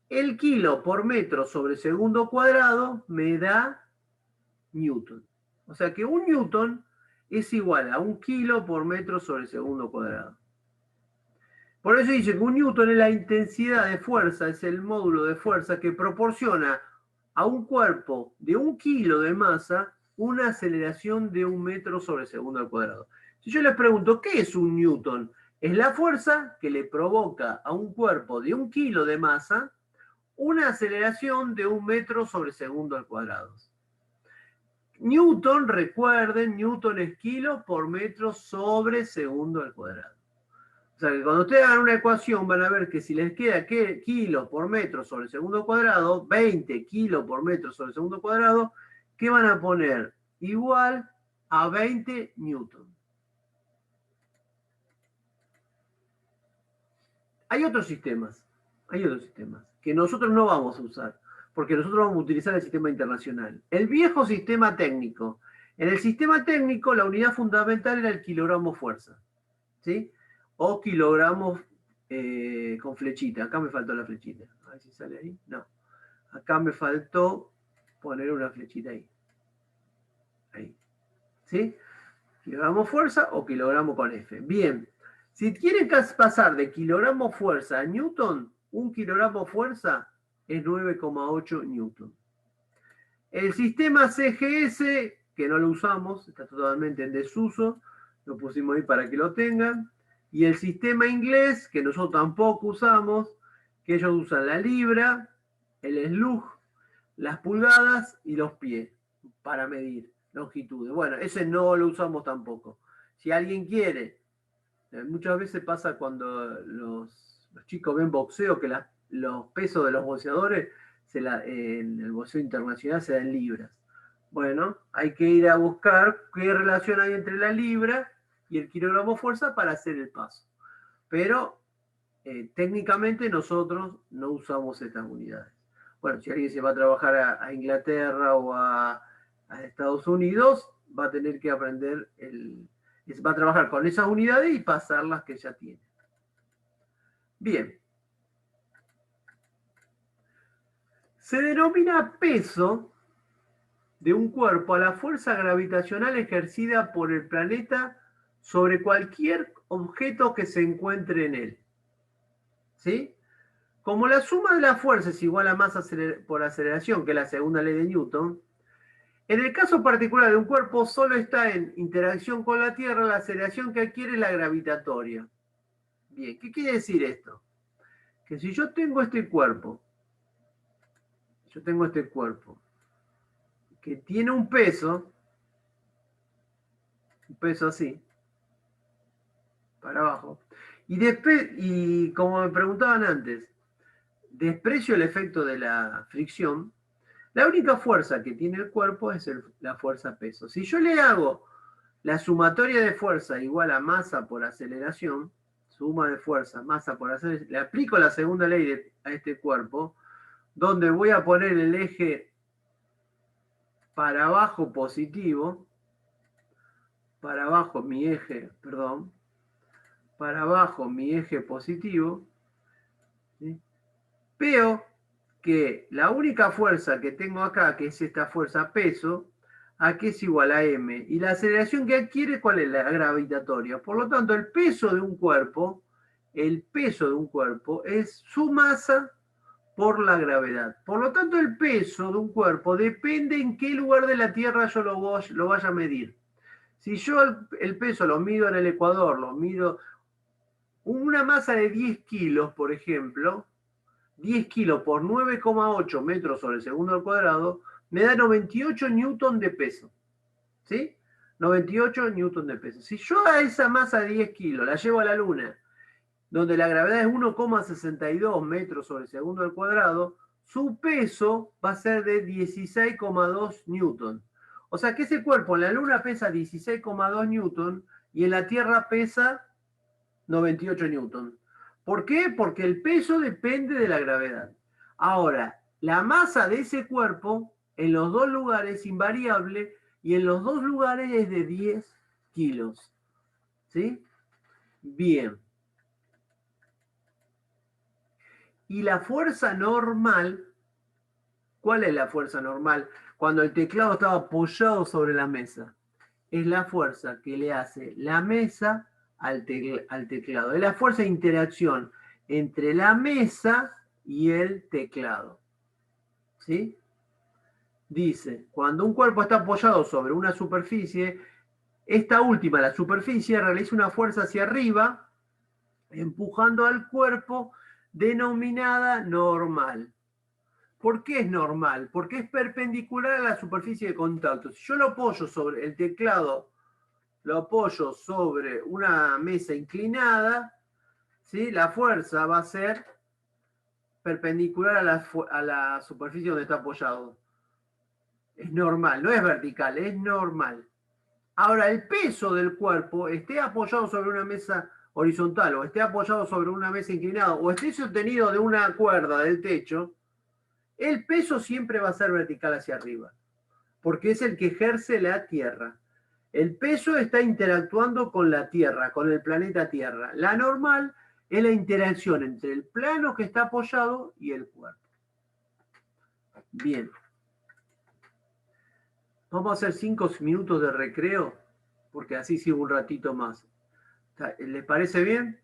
El kilo por metro sobre segundo cuadrado me da newton. O sea que un newton es igual a 1 kilo por metro sobre segundo cuadrado. Por eso dice que un newton es la intensidad de fuerza, es el módulo de fuerza que proporciona a un cuerpo de 1 kilo de masa una aceleración de 1 metro sobre segundo al cuadrado. Si yo les pregunto, ¿qué es un newton? Es la fuerza que le provoca a un cuerpo de 1 kilo de masa una aceleración de 1 metro sobre segundo al cuadrado. Newton, recuerden, newton es kilo por metro sobre segundo al cuadrado. O sea que cuando ustedes hagan una ecuación van a ver que si les queda kilo por metro sobre segundo cuadrado, 20 kilos por metro sobre segundo cuadrado, ¿qué van a poner? Igual a 20 newton. Hay otros sistemas que nosotros no vamos a usar, porque nosotros vamos a utilizar el sistema internacional. El viejo sistema técnico. En el sistema técnico la unidad fundamental era el kilogramo fuerza, ¿sí? O kilogramos con flechita. Acá me faltó la flechita. A ver si sale ahí. No. Acá me faltó poner una flechita ahí. Ahí. ¿Sí? Kilogramo fuerza o kilogramo con F. Bien. Si quieren pasar de kilogramo fuerza a newton, 1 kilogramo fuerza es 9,8 newton. El sistema CGS, que no lo usamos, está totalmente en desuso, lo pusimos ahí para que lo tengan. Y el sistema inglés, que nosotros tampoco usamos, que ellos usan la libra, el slug, las pulgadas y los pies para medir longitudes. Bueno, ese no lo usamos tampoco. Si alguien quiere, muchas veces pasa cuando los chicos ven boxeo que los pesos de los boxeadores en el boxeo internacional se dan en libras. Bueno, hay que ir a buscar qué relación hay entre la libra y el kilogramo fuerza para hacer el paso. Pero técnicamente nosotros no usamos estas unidades. Bueno, si alguien se va a trabajar a Inglaterra o a Estados Unidos, va a tener que aprender, va a trabajar con esas unidades y pasar las que ya tiene. Bien. Se denomina peso de un cuerpo a la fuerza gravitacional ejercida por el planeta sobre cualquier objeto que se encuentre en él. ¿Sí? Como la suma de las fuerzas es igual a masa por aceleración, que es la segunda ley de Newton, en el caso particular de un cuerpo solo está en interacción con la Tierra, la aceleración que adquiere es la gravitatoria. Bien, ¿qué quiere decir esto? Que si yo tengo este cuerpo, que tiene un peso así, para abajo, y como me preguntaban antes, desprecio el efecto de la fricción, la única fuerza que tiene el cuerpo es la fuerza peso. Si yo le hago la sumatoria de fuerza igual a masa por aceleración, suma de fuerza, masa por aceleración, le aplico la segunda ley a este cuerpo, donde voy a poner el eje para abajo positivo, para abajo mi eje positivo, ¿sí? Veo que la única fuerza que tengo acá, que es esta fuerza peso, aquí es igual a m. Y la aceleración que adquiere, ¿cuál es? La gravitatoria. Por lo tanto, el peso de un cuerpo es su masa por la gravedad. Por lo tanto, el peso de un cuerpo depende en qué lugar de la Tierra yo lo vaya a medir. Si yo el peso lo mido en el Ecuador, lo mido una masa de 10 kilos, por ejemplo, 10 kilos por 9,8 metros sobre el segundo al cuadrado, me da 98 newton de peso. ¿Sí? 98 newton de peso. Si yo a esa masa de 10 kilos la llevo a la Luna, donde la gravedad es 1,62 metros sobre el segundo al cuadrado, su peso va a ser de 16,2 newton. O sea que ese cuerpo en la Luna pesa 16,2 newton y en la Tierra pesa 98 newton. ¿Por qué? Porque el peso depende de la gravedad. Ahora, la masa de ese cuerpo en los dos lugares es invariable y en los dos lugares es de 10 kilos. ¿Sí? Bien. Y la fuerza normal, ¿cuál es la fuerza normal? Cuando el teclado estaba apoyado sobre la mesa. Es la fuerza que le hace la mesa al teclado. Es la fuerza de interacción entre la mesa y el teclado. ¿Sí? Dice, cuando un cuerpo está apoyado sobre una superficie, esta última, la superficie, realiza una fuerza hacia arriba, empujando al cuerpo, denominada normal. ¿Por qué es normal? Porque es perpendicular a la superficie de contacto. Si yo lo apoyo sobre el teclado, lo apoyo sobre una mesa inclinada, ¿sí? La fuerza va a ser perpendicular a la superficie donde está apoyado. Es normal, no es vertical, es normal. Ahora, el peso del cuerpo, esté apoyado sobre una mesa horizontal o esté apoyado sobre una mesa inclinada o esté sostenido de una cuerda del techo, el peso siempre va a ser vertical hacia arriba, porque es el que ejerce la Tierra. El peso está interactuando con la Tierra, con el planeta Tierra. La normal es la interacción entre el plano que está apoyado y el cuerpo. Bien. Vamos a hacer 5 minutos de recreo, porque así sigo un ratito más. ¿Les parece bien?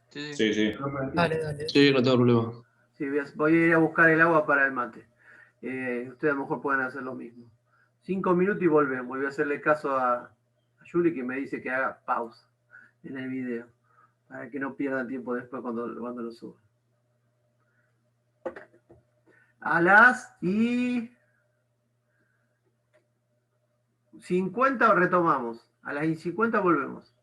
Sí, Sí, sí. Dale, dale. sí, no tengo problema. Sí, voy a ir a buscar el agua para el mate. Ustedes a lo mejor pueden hacer lo mismo. 5 minutos y volvemos. Voy a hacerle caso a Juli, que me dice que haga pausa en el video, para que no pierdan tiempo después cuando lo suba. A las y 50 retomamos. A las y 50 volvemos.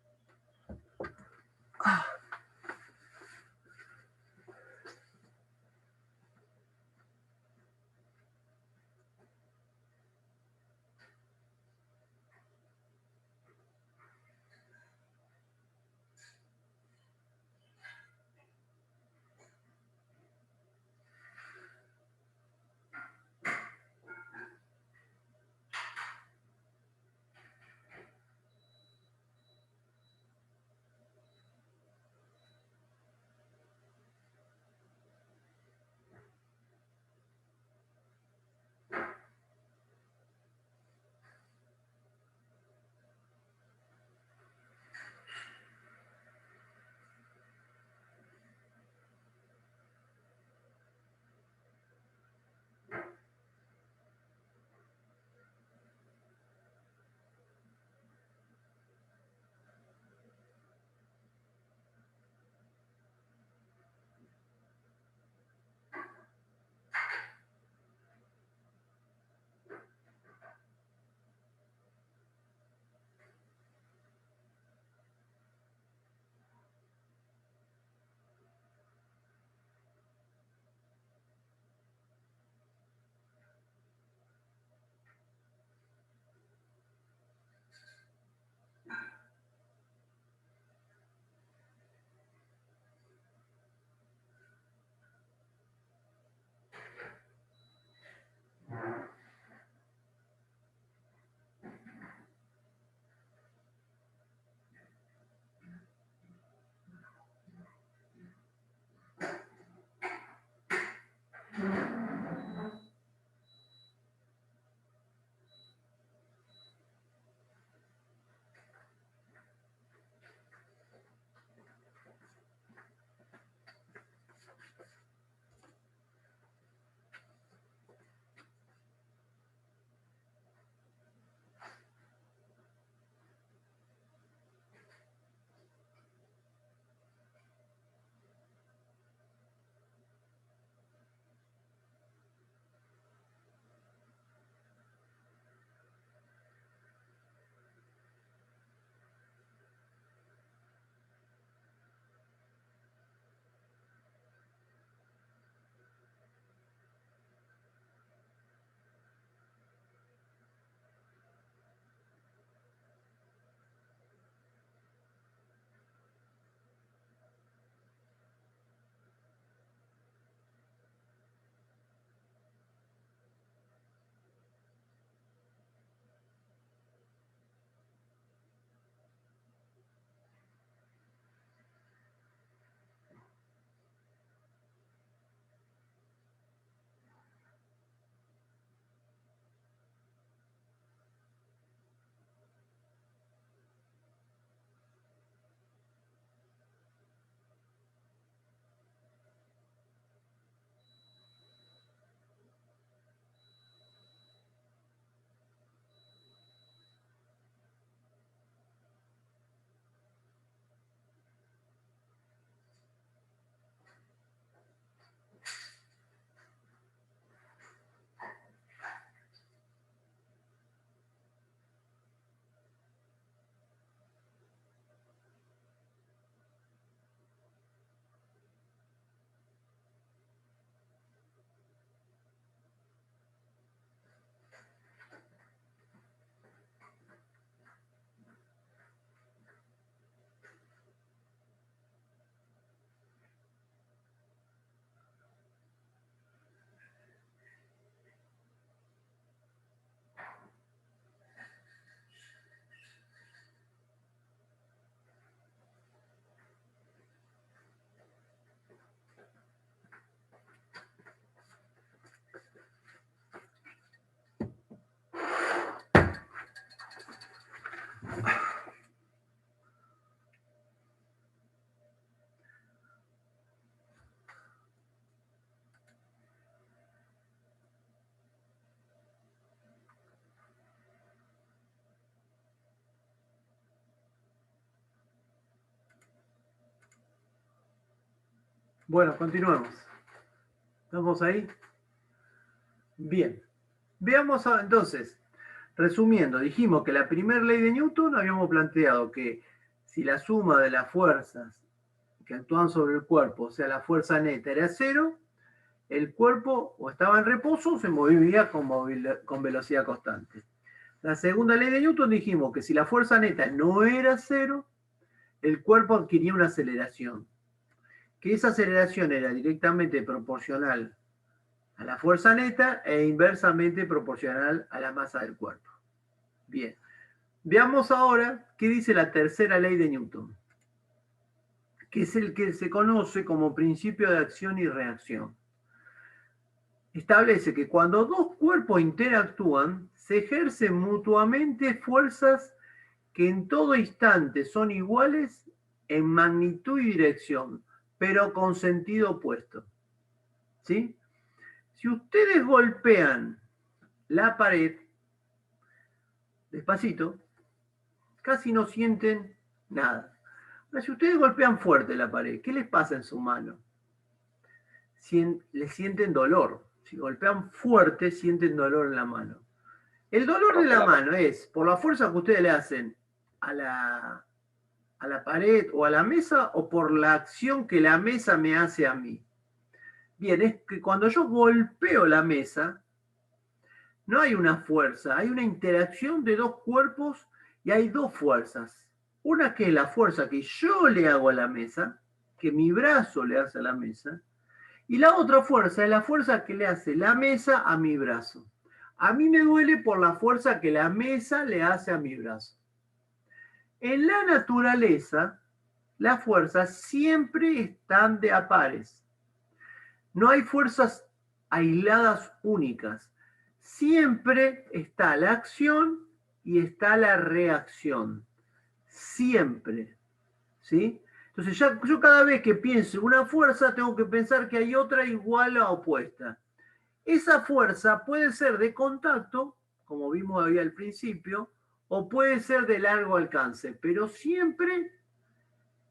Bueno, continuemos. ¿Estamos ahí? Bien. Veamos entonces, resumiendo, dijimos que la primera ley de Newton habíamos planteado que si la suma de las fuerzas que actúan sobre el cuerpo, o sea, la fuerza neta era cero, el cuerpo o estaba en reposo o se movía con velocidad constante. La segunda ley de Newton dijimos que si la fuerza neta no era cero, el cuerpo adquiría una aceleración, que esa aceleración era directamente proporcional a la fuerza neta e inversamente proporcional a la masa del cuerpo. Bien, veamos ahora qué dice la tercera ley de Newton, que es el que se conoce como principio de acción y reacción. Establece que cuando dos cuerpos interactúan, se ejercen mutuamente fuerzas que en todo instante son iguales en magnitud y dirección, pero con sentido opuesto. ¿Sí? Si ustedes golpean la pared, despacito, casi no sienten nada. Pero si ustedes golpean fuerte la pared, ¿qué les pasa en su mano? Les sienten dolor. Si golpean fuerte, sienten dolor en la mano. El dolor de la mano es por la fuerza que ustedes le hacen a la pared o a la mesa o por la acción que la mesa me hace a mí. Bien, es que cuando yo golpeo la mesa, no hay una fuerza, hay una interacción de dos cuerpos y hay dos fuerzas. Una que es la fuerza que yo le hago a la mesa, que mi brazo le hace a la mesa, y la otra fuerza es la fuerza que le hace la mesa a mi brazo. A mí me duele por la fuerza que la mesa le hace a mi brazo. En la naturaleza, las fuerzas siempre están de a pares. No hay fuerzas aisladas únicas. Siempre está la acción y está la reacción. Siempre. ¿Sí? Entonces, yo cada vez que pienso en una fuerza, tengo que pensar que hay otra igual o opuesta. Esa fuerza puede ser de contacto, como vimos ahí al principio, o puede ser de largo alcance, pero siempre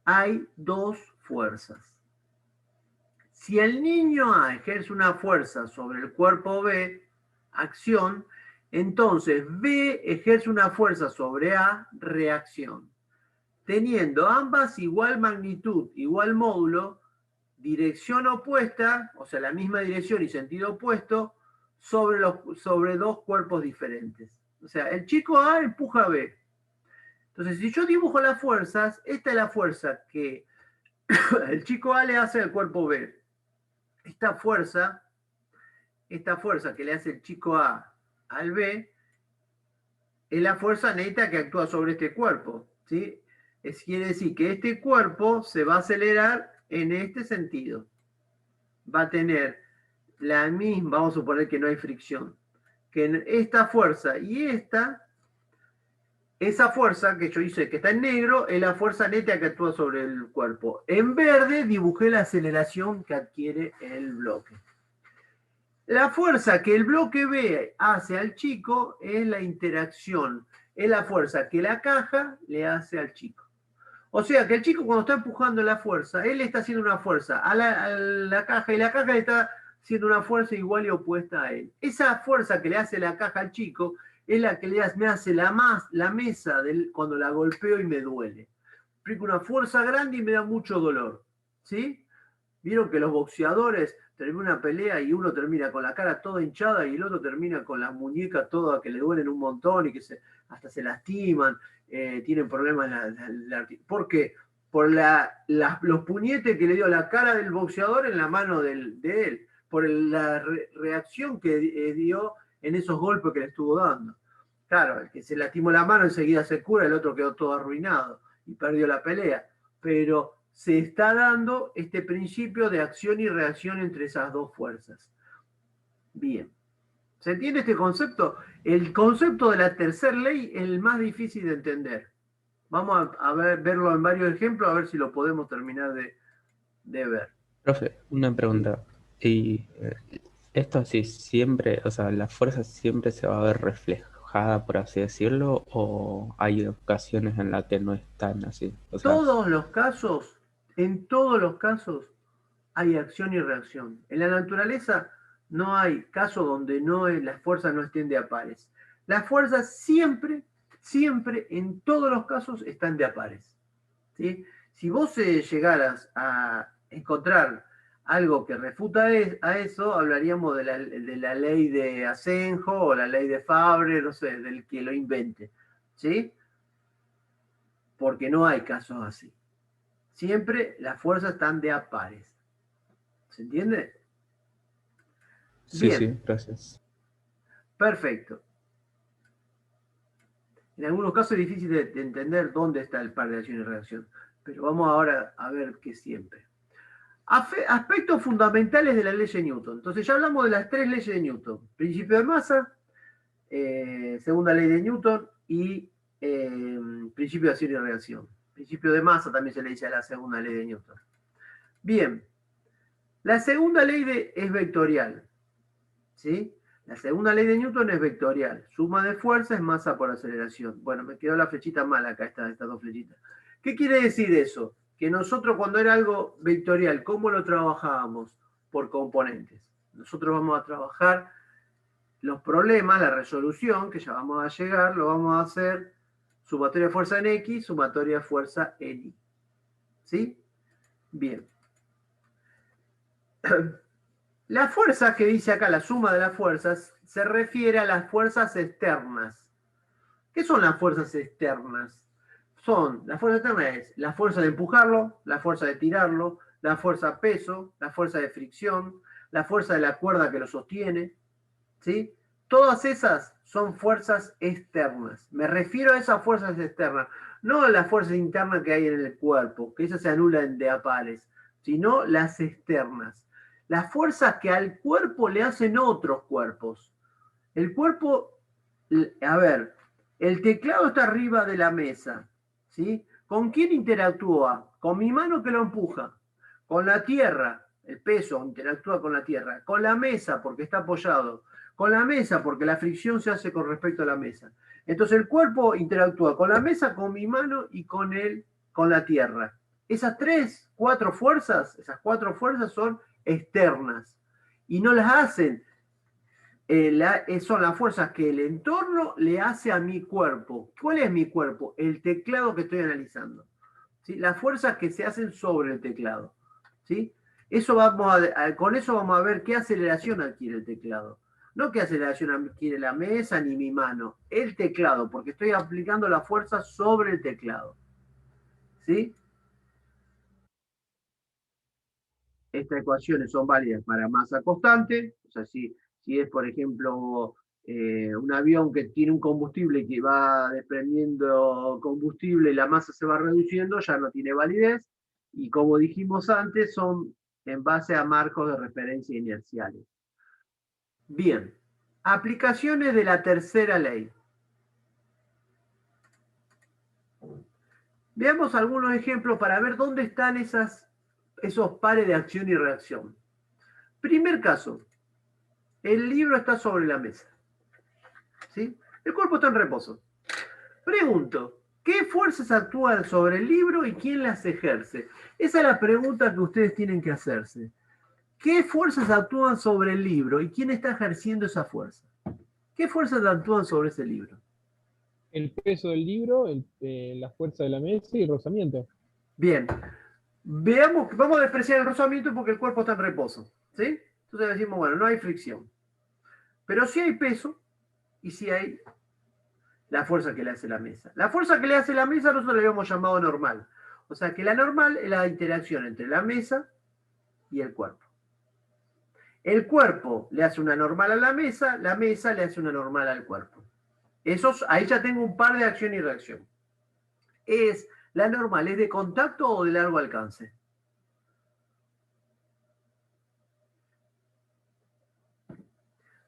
hay dos fuerzas. Si el niño A ejerce una fuerza sobre el cuerpo B, acción, entonces B ejerce una fuerza sobre A, reacción. Teniendo ambas igual magnitud, igual módulo, dirección opuesta, o sea, la misma dirección y sentido opuesto, sobre dos cuerpos diferentes. O sea, el chico A empuja a B. Entonces, si yo dibujo las fuerzas, esta es la fuerza que el chico A le hace al cuerpo B. Esta fuerza que le hace el chico A al B, es la fuerza neta que actúa sobre este cuerpo, ¿sí? Quiere decir que este cuerpo se va a acelerar en este sentido. Va a tener la misma, vamos a suponer que no hay fricción, que esta fuerza y esa fuerza que yo hice que está en negro es la fuerza neta que actúa sobre el cuerpo. En verde dibujé la aceleración que adquiere el bloque. La fuerza que el bloque B hace al chico es la interacción, es la fuerza que la caja le hace al chico. O sea que el chico cuando está empujando la fuerza, él está haciendo una fuerza a la caja y la caja le está haciendo una fuerza igual y opuesta a él. Esa fuerza que le hace la caja al chico es la que me hace la mesa cuando la golpeo y me duele. Aplico una fuerza grande y me da mucho dolor. ¿Sí? Vieron que los boxeadores terminan una pelea y uno termina con la cara toda hinchada y el otro termina con las muñecas todas que le duelen un montón y que hasta se lastiman, tienen problemas ¿por qué? Por los puñetes que le dio la cara del boxeador en la mano de él, por la reacción que dio en esos golpes que le estuvo dando. Claro, el que se lastimó la mano enseguida se cura, el otro quedó todo arruinado y perdió la pelea. Pero se está dando este principio de acción y reacción entre esas dos fuerzas. Bien. ¿Se entiende este concepto? El concepto de la tercera ley es el más difícil de entender. Vamos a verlo en varios ejemplos, a ver si lo podemos terminar de ver. Profe, una pregunta. ¿Y esto así siempre, o sea, la fuerza siempre se va a ver reflejada, por así decirlo, o hay ocasiones en las que no es tan así? O sea, En todos los casos, hay acción y reacción. En la naturaleza no hay caso donde las fuerzas no estén de a pares. Las fuerzas siempre, siempre, en todos los casos, están de a pares. ¿Sí? Si vos llegaras a encontrar algo que refuta a eso, hablaríamos de la ley de Asenjo o la ley de Fabre, no sé, del que lo invente. ¿Sí? Porque no hay casos así. Siempre las fuerzas están de a pares. ¿Se entiende? Sí, Bien. sí, gracias. Perfecto. En algunos casos es difícil de entender dónde está el par de acción y reacción, pero vamos ahora a ver que siempre. Aspectos fundamentales de la ley de Newton. Entonces ya hablamos de las 3 leyes de Newton. Principio de masa, segunda ley de Newton y principio de acción y reacción. Principio de masa también se le dice a la segunda ley de Newton. Bien. La segunda ley es vectorial. ¿Sí? La segunda ley de Newton es vectorial. Suma de fuerza es masa por aceleración. Bueno, me quedó la flechita mal acá, estas 2 flechitas. ¿Qué quiere decir eso? Que nosotros cuando era algo vectorial, ¿cómo lo trabajábamos? Por componentes. Nosotros vamos a trabajar los problemas, la resolución, que ya vamos a llegar, lo vamos a hacer sumatoria de fuerza en X, sumatoria de fuerza en Y. ¿Sí? Bien. La fuerza que dice acá, la suma de las fuerzas, se refiere a las fuerzas externas. ¿Qué son las fuerzas externas? La fuerza externa es la fuerza de empujarlo, la fuerza de tirarlo, la fuerza peso, la fuerza de fricción, la fuerza de la cuerda que lo sostiene. ¿Sí? Todas esas son fuerzas externas. Me refiero a esas fuerzas externas, no a las fuerzas internas que hay en el cuerpo, que esas se anulan de a pares, sino las externas. Las fuerzas que al cuerpo le hacen otros cuerpos. El cuerpo, a ver, el teclado está arriba de la mesa, ¿sí? ¿Con quién interactúa? Con mi mano que lo empuja, con la tierra, el peso interactúa con la tierra, con la mesa porque está apoyado, con la mesa porque la fricción se hace con respecto a la mesa. Entonces el cuerpo interactúa con la mesa, con mi mano y con la tierra. Esas 4 fuerzas son externas y no las hacen, son las fuerzas que el entorno le hace a mi cuerpo. ¿Cuál es mi cuerpo? El teclado que estoy analizando. ¿Sí? Las fuerzas que se hacen sobre el teclado. ¿Sí? Con eso vamos a ver qué aceleración adquiere el teclado. No qué aceleración adquiere la mesa ni mi mano, el teclado, porque estoy aplicando la fuerza sobre el teclado. ¿Sí? Estas ecuaciones son válidas para masa constante, o sea, si es, por ejemplo, un avión que tiene un combustible que va desprendiendo combustible y la masa se va reduciendo, ya no tiene validez, y como dijimos antes, son en base a marcos de referencia inerciales. Bien, aplicaciones de la tercera ley. Veamos algunos ejemplos para ver dónde están esos pares de acción y reacción. Primer caso, el libro está sobre la mesa. ¿Sí? El cuerpo está en reposo. Pregunto, ¿qué fuerzas actúan sobre el libro y quién las ejerce? Esa es la pregunta que ustedes tienen que hacerse. ¿Qué fuerzas actúan sobre el libro y quién está ejerciendo esa fuerza? ¿Qué fuerzas actúan sobre ese libro? El peso del libro, la fuerza de la mesa y el rozamiento. Bien. Veamos, vamos a despreciar el rozamiento porque el cuerpo está en reposo. ¿Sí? Entonces decimos, bueno, no hay fricción. Pero sí hay peso y sí hay la fuerza que le hace la mesa. La fuerza que le hace la mesa nosotros le habíamos llamado normal. O sea que la normal es la interacción entre la mesa y el cuerpo. El cuerpo le hace una normal a la mesa le hace una normal al cuerpo. Ahí ya tengo un par de acción y reacción. ¿La normal es de contacto o de largo alcance?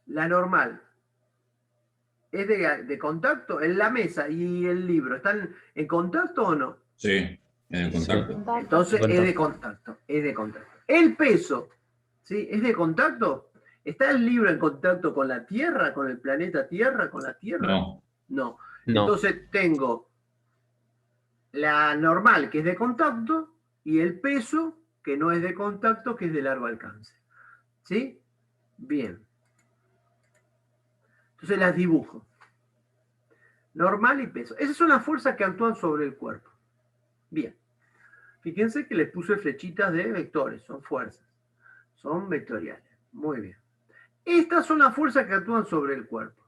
La normal es de contacto. En la mesa y el libro, ¿están en contacto o no? Sí, en contacto. Entonces es de contacto. El peso, ¿sí? ¿Es de contacto? ¿Está el libro en contacto con la Tierra, con el planeta Tierra, con la Tierra? No. No. No. Entonces tengo la normal, que es de contacto, y el peso, que no es de contacto, que es de largo alcance. ¿Sí? Bien. Entonces las dibujo. Normal y peso. Esas son las fuerzas que actúan sobre el cuerpo. Bien. Fíjense que les puse flechitas de vectores, son fuerzas. Son vectoriales. Muy bien. Estas son las fuerzas que actúan sobre el cuerpo.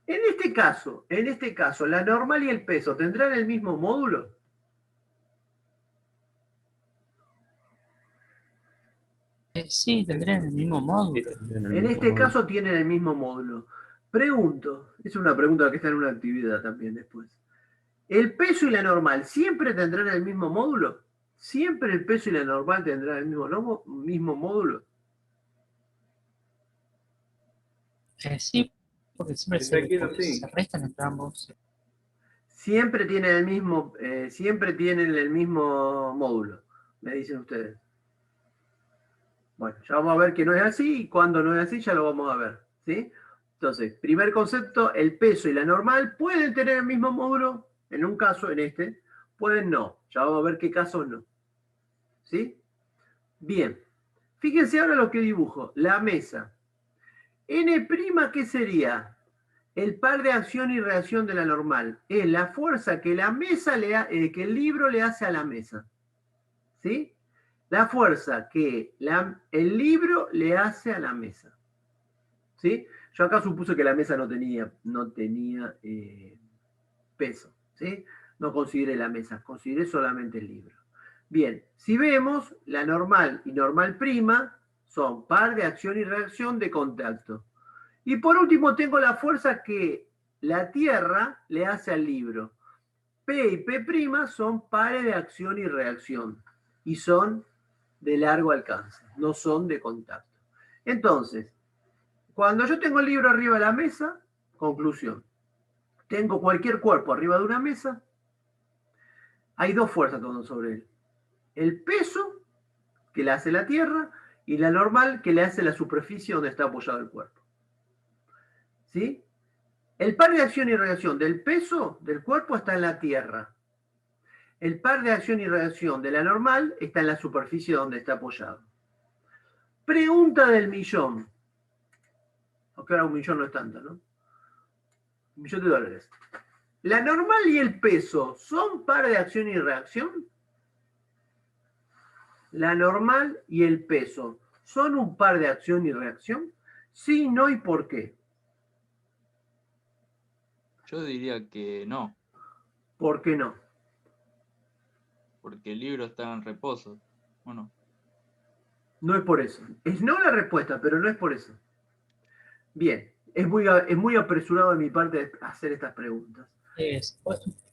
En este caso, la normal y el peso, ¿tendrán el mismo módulo? Sí, tendrían el mismo módulo. En este caso tienen el mismo módulo. Pregunto, es una pregunta que está en una actividad también después. ¿El peso y la normal siempre tendrán el mismo módulo? ¿Siempre el peso y la normal tendrán el mismo módulo? Sí, porque siempre Está aquí, no, sí. se restan entre ambos. Siempre tienen el mismo módulo, me dicen ustedes. Bueno, ya vamos a ver que no es así, y cuando no es así ya lo vamos a ver, ¿sí? Entonces, primer concepto, el peso y la normal pueden tener el mismo módulo, en un caso, en este, pueden no, ya vamos a ver qué casos no, ¿sí? Bien, fíjense ahora lo que dibujo, la mesa. N', ¿qué sería? El par de acción y reacción de la normal. Es la fuerza que la mesa que el libro le hace a la mesa. ¿Sí? La fuerza que el libro le hace a la mesa. ¿Sí? Yo acá supuse que la mesa no tenía peso. ¿Sí? No consideré la mesa, consideré solamente el libro. Bien, si vemos, la normal y normal prima son par de acción y reacción de contacto. Y por último tengo la fuerza que la Tierra le hace al libro. P y P' son pares de acción y reacción. Y son de largo alcance, no son de contacto. Entonces, cuando yo tengo el libro arriba de la mesa, conclusión. Tengo cualquier cuerpo arriba de una mesa, hay dos fuerzas actuando sobre él. El peso que le hace la Tierra y la normal que le hace la superficie donde está apoyado el cuerpo. ¿Sí? El par de acción y reacción del peso del cuerpo está en la Tierra. El par de acción y reacción de la normal está en la superficie donde está apoyado. Pregunta del millón. Aunque ahora $1 millón no es tanto, ¿no? $1.000.000. ¿La normal y el peso son par de acción y reacción? ¿La normal y el peso son un par de acción y reacción? Sí, no y por qué. Yo diría que no, ¿Por qué no? porque el libro está en reposo. Bueno, No es por eso. Es no la respuesta, pero no es por eso. Bien, es muy apresurado de mi parte hacer estas preguntas.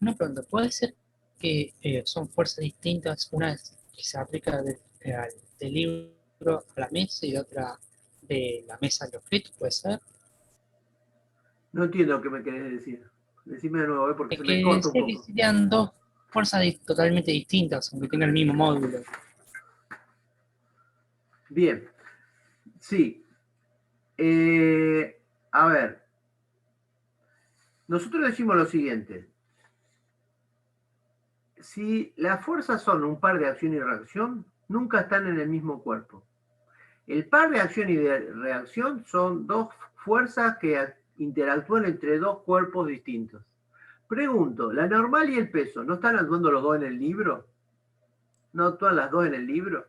Una pregunta, ¿puede ser que son fuerzas distintas, una que se aplica del libro a la mesa y otra de la mesa al objeto? ¿Puede ser? No entiendo lo que me querés decir. Decime de nuevo, porque Es se me que corta un poco. serían dos fuerzas totalmente distintas, aunque tengan el mismo módulo. Bien, sí. A ver, nosotros decimos lo siguiente. Si las fuerzas son un par de acción y reacción, nunca están en el mismo cuerpo. El par de acción y de reacción son dos fuerzas que interactúan entre dos cuerpos distintos. Pregunto, ¿la normal y el peso no están actuando los dos en el libro? ¿No actúan las dos en el libro?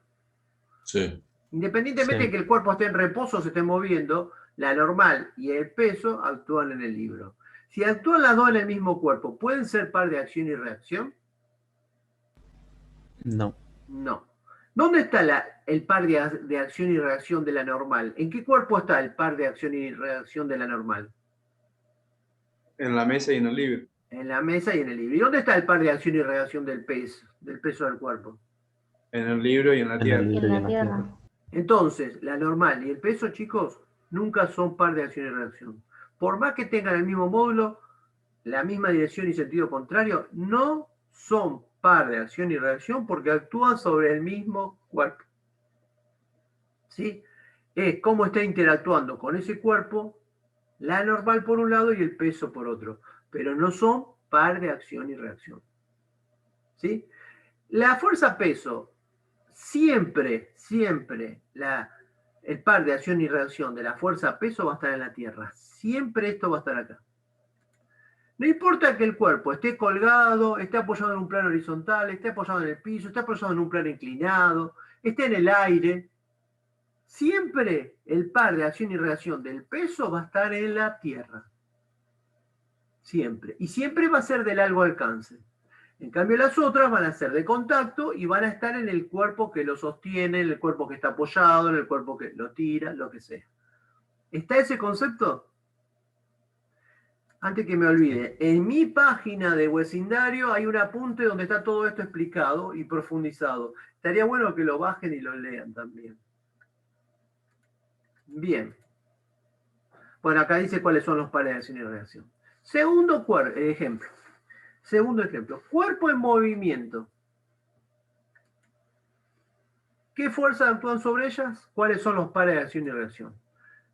Sí. Independientemente de que el cuerpo esté en reposo o se esté moviendo, la normal y el peso actúan en el libro. Si actúan las dos en el mismo cuerpo, ¿pueden ser par de acción y reacción? No. No. ¿Dónde está el par de acción y reacción de la normal? ¿En qué cuerpo está el par de acción y reacción de la normal? En la mesa y en el libro. En la mesa y en el libro. ¿Y dónde está el par de acción y reacción del peso del cuerpo? En el libro y en la En el tierra. libro y en la tierra. tierra. Entonces, la normal y el peso, chicos, nunca son par de acción y reacción. Por más que tengan el mismo módulo, la misma dirección y sentido contrario, no son par de acción y reacción porque actúan sobre el mismo cuerpo. ¿Sí? Es cómo está interactuando con ese cuerpo la normal por un lado y el peso por otro. Pero no son par de acción y reacción. ¿Sí? La fuerza peso siempre el par de acción y reacción de la fuerza-peso va a estar en la Tierra. Siempre esto va a estar acá. No importa que el cuerpo esté colgado, esté apoyado en un plano horizontal, esté apoyado en el piso, esté apoyado en un plano inclinado, esté en el aire. Siempre el par de acción y reacción del peso va a estar en la Tierra. Siempre. Y siempre va a ser de largo alcance. En cambio, las otras van a ser de contacto y van a estar en el cuerpo que lo sostiene, en el cuerpo que está apoyado, en el cuerpo que lo tira, lo que sea. ¿Está ese concepto? Antes que me olvide, en mi página de Vecindario hay un apunte donde está todo esto explicado y profundizado. Estaría bueno que lo bajen y lo lean también. Bien. Bueno, acá dice cuáles son los pares de acción y reacción. Segundo ejemplo. Segundo ejemplo. Cuerpo en movimiento. ¿Qué fuerzas actúan sobre ellas? ¿Cuáles son los pares de acción y reacción?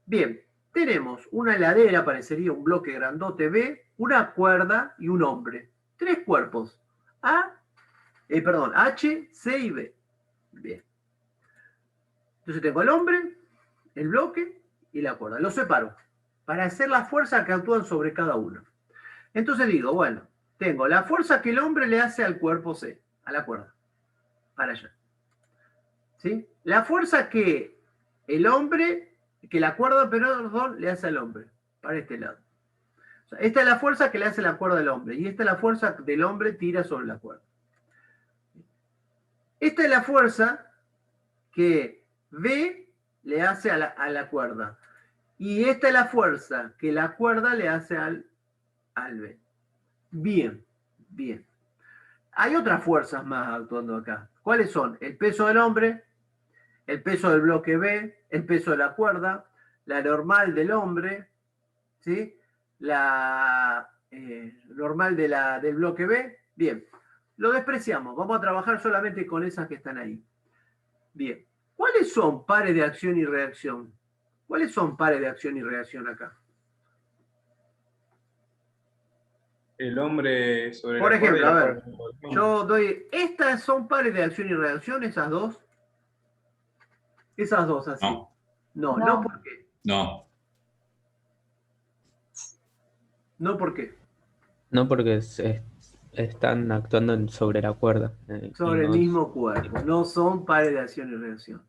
Bien. Tenemos una heladera, parecería un bloque grandote B, una cuerda y un hombre. 3 cuerpos. H, C y B. Bien. Entonces tengo el hombre, el bloque y la cuerda. Los separo para hacer la fuerza que actúan sobre cada uno. Entonces digo, bueno, tengo la fuerza que el hombre le hace al cuerpo C, a la cuerda, para allá. ¿Sí? La fuerza que el hombre... que la cuerda, perdón, le hace al hombre, para este lado. O sea, esta es la fuerza que le hace la cuerda al hombre, y esta es la fuerza del hombre tira sobre la cuerda. Esta es la fuerza que B le hace a la cuerda, y esta es la fuerza que la cuerda le hace al B. Bien, bien. Hay otras fuerzas más actuando acá. ¿Cuáles son? El peso del hombre, el peso del bloque B, el peso de la cuerda, la normal del hombre, ¿sí? La normal del bloque B. Bien, lo despreciamos. Vamos a trabajar solamente con esas que están ahí. Bien, ¿cuáles son pares de acción y reacción? ¿Cuáles son pares de acción y reacción acá? El hombre sobre Por la cuerda y ejemplo, la a ver, cuerda sobre el hombre. yo doy, estas son pares de acción y reacción, esas dos. Esas dos así. No. No, ¿por qué? No. No, ¿por qué? No, porque están actuando sobre la cuerda. Sobre el mismo cuerpo. No son pares de acción y reacción.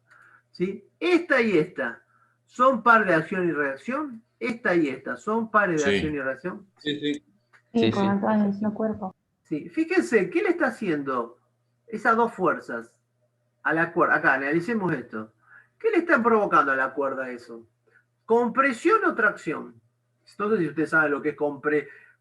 ¿Sí? Esta y esta son pares de acción y reacción. Esta y esta son pares de Sí. acción y reacción. Sí, sí. Sí, con sí. actúan en el mismo cuerpo. Sí. Fíjense, ¿qué le está haciendo esas dos fuerzas a la cuerda? Acá, analicemos esto. ¿Qué le están provocando a la cuerda eso? ¿Compresión o tracción? No sé si usted sabe lo que es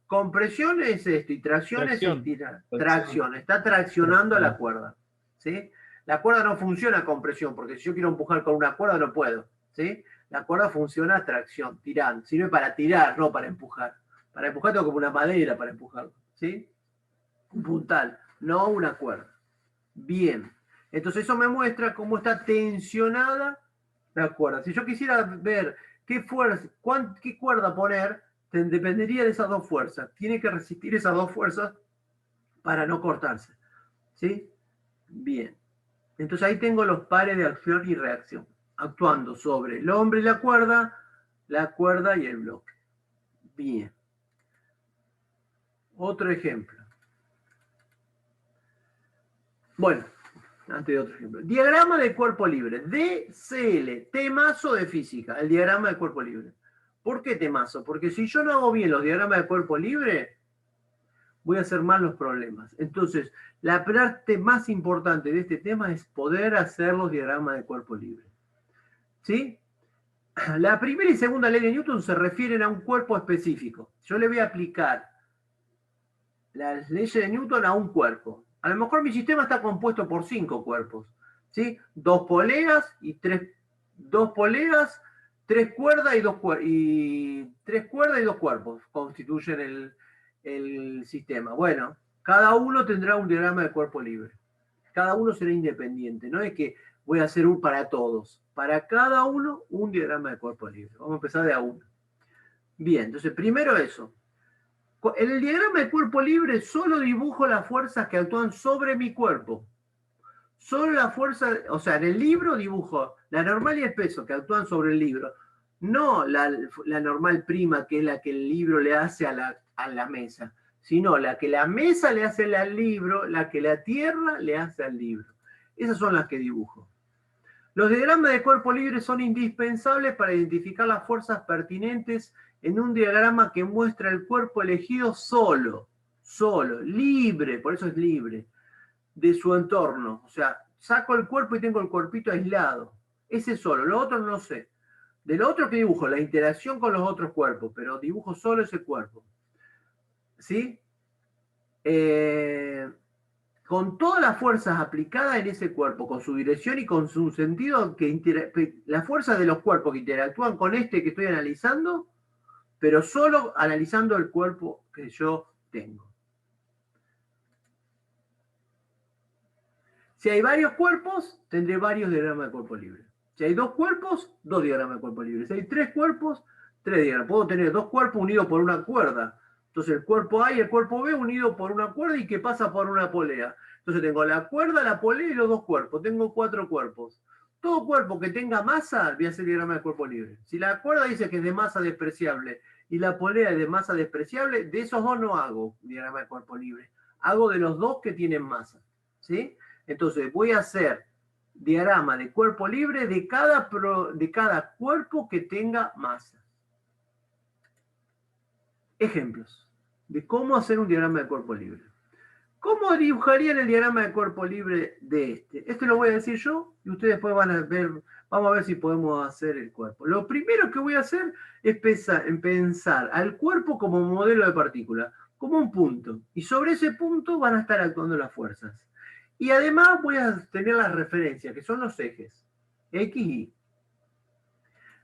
compresión es esto y tracción Tracción. es tracción. Está traccionando a la cuerda. ¿Sí? La cuerda no funciona con presión, porque si yo quiero empujar con una cuerda no puedo. ¿Sí? La cuerda funciona a tracción, tirando. Sirve para tirar, no para empujar. Para empujar tengo como una madera para empujarlo. ¿Sí? Un puntal, no una cuerda. Bien. Entonces eso me muestra cómo está tensionada la cuerda. Si yo quisiera ver qué cuerda poner, dependería de esas dos fuerzas. Tiene que resistir esas dos fuerzas para no cortarse. ¿Sí? Bien. Entonces ahí tengo los pares de acción y reacción, actuando sobre el hombre y la cuerda y el bloque. Bien. Otro ejemplo. Bueno, antes de otro ejemplo. Diagrama de cuerpo libre. DCL. Temazo de física. El diagrama de cuerpo libre. ¿Por qué temazo? Porque si yo no hago bien los diagramas de cuerpo libre, voy a hacer mal los problemas. Entonces, la parte más importante de este tema es poder hacer los diagramas de cuerpo libre. ¿Sí? La primera y segunda ley de Newton se refieren a un cuerpo específico. Yo le voy a aplicar las leyes de Newton a un cuerpo. A lo mejor mi sistema está compuesto por 5 cuerpos. ¿Sí? 2 poleas y 3 cuerdas y 3 cuerdas y 2 cuerpos constituyen el sistema. Bueno, cada uno tendrá un diagrama de cuerpo libre. Cada uno será independiente. No es que voy a hacer un para todos. Para cada uno, un diagrama de cuerpo libre. Vamos a empezar de a uno. Bien, entonces primero eso. En el diagrama de cuerpo libre solo dibujo las fuerzas que actúan sobre mi cuerpo. Solo la fuerza, o sea, en el libro dibujo la normal y el peso que actúan sobre el libro. No la normal prima, que es la que el libro le hace a la mesa, sino la que la mesa le hace al libro, la que la tierra le hace al libro. Esas son las que dibujo. Los diagramas de cuerpo libre son indispensables para identificar las fuerzas pertinentes en un diagrama que muestra el cuerpo elegido solo, libre, por eso es libre, de su entorno. O sea, saco el cuerpo y tengo el cuerpito aislado. Ese solo, lo otro no sé. De lo otro que dibujo, la interacción con los otros cuerpos, pero dibujo solo ese cuerpo. ¿Sí? Con todas las fuerzas aplicadas en ese cuerpo, con su dirección y con su sentido, la fuerza de los cuerpos que interactúan con este que estoy analizando, pero solo analizando el cuerpo que yo tengo. Si hay varios cuerpos, tendré varios diagramas de cuerpo libre. Si hay 2 cuerpos, 2 diagramas de cuerpo libre. Si hay 3 cuerpos, 3 diagramas. Puedo tener 2 cuerpos unidos por una cuerda. Entonces el cuerpo A y el cuerpo B unidos por una cuerda y que pasa por una polea. Entonces tengo la cuerda, la polea y los 2 cuerpos. Tengo 4 cuerpos. Todo cuerpo que tenga masa, voy a hacer diagrama de cuerpo libre. Si la cuerda dice que es de masa despreciable y la polea es de masa despreciable, de esos 2 no hago diagrama de cuerpo libre. Hago de los 2 que tienen masa. ¿Sí? Entonces voy a hacer diagrama de cuerpo libre de cada cuerpo que tenga masa. Ejemplos de cómo hacer un diagrama de cuerpo libre. ¿Cómo dibujarían el diagrama de cuerpo libre de este? Este lo voy a decir yo y ustedes después van a ver, vamos a ver si podemos hacer el cuerpo. Lo primero que voy a hacer es pensar al cuerpo como modelo de partícula, como un punto. Y sobre ese punto van a estar actuando las fuerzas. Y además voy a tener las referencias, que son los ejes, X y Y.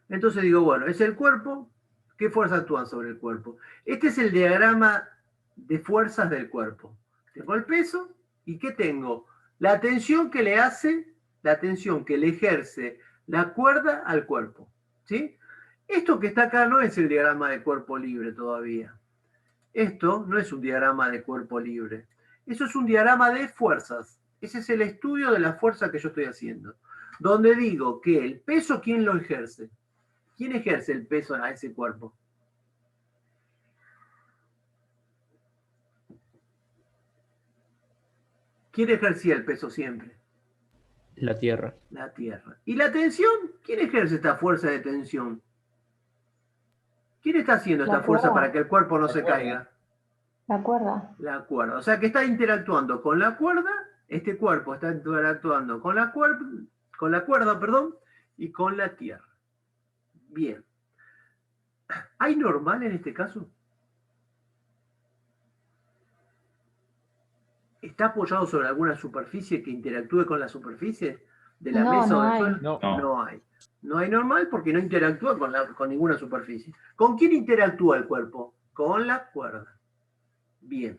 Entonces digo, bueno, es el cuerpo, ¿qué fuerzas actúan sobre el cuerpo? Este es el diagrama de fuerzas del cuerpo. Tengo el peso, ¿y qué tengo? La tensión que le hace, la tensión que le ejerce la cuerda al cuerpo, ¿sí? Esto que está acá no es el diagrama de cuerpo libre todavía. Esto no es un diagrama de cuerpo libre. Eso es un diagrama de fuerzas. Ese es el estudio de la fuerza que yo estoy haciendo. Donde digo que el peso, ¿quién lo ejerce? ¿Quién ejerce el peso a ese cuerpo? ¿Quién ejercía el peso siempre? La Tierra. La Tierra. ¿Y la tensión? ¿Quién ejerce esta fuerza de tensión? ¿Quién está haciendo esta fuerza para que el cuerpo no se caiga? La cuerda. La cuerda. O sea que está interactuando con la cuerda, este cuerpo está interactuando con la cuerda, perdón, y con la Tierra. Bien. ¿Hay normal en este caso? ¿Está apoyado sobre alguna superficie que interactúe con la superficie de la mesa o del suelo? No hay. No hay normal porque no interactúa con ninguna superficie. ¿Con quién interactúa el cuerpo? Con la cuerda. Bien.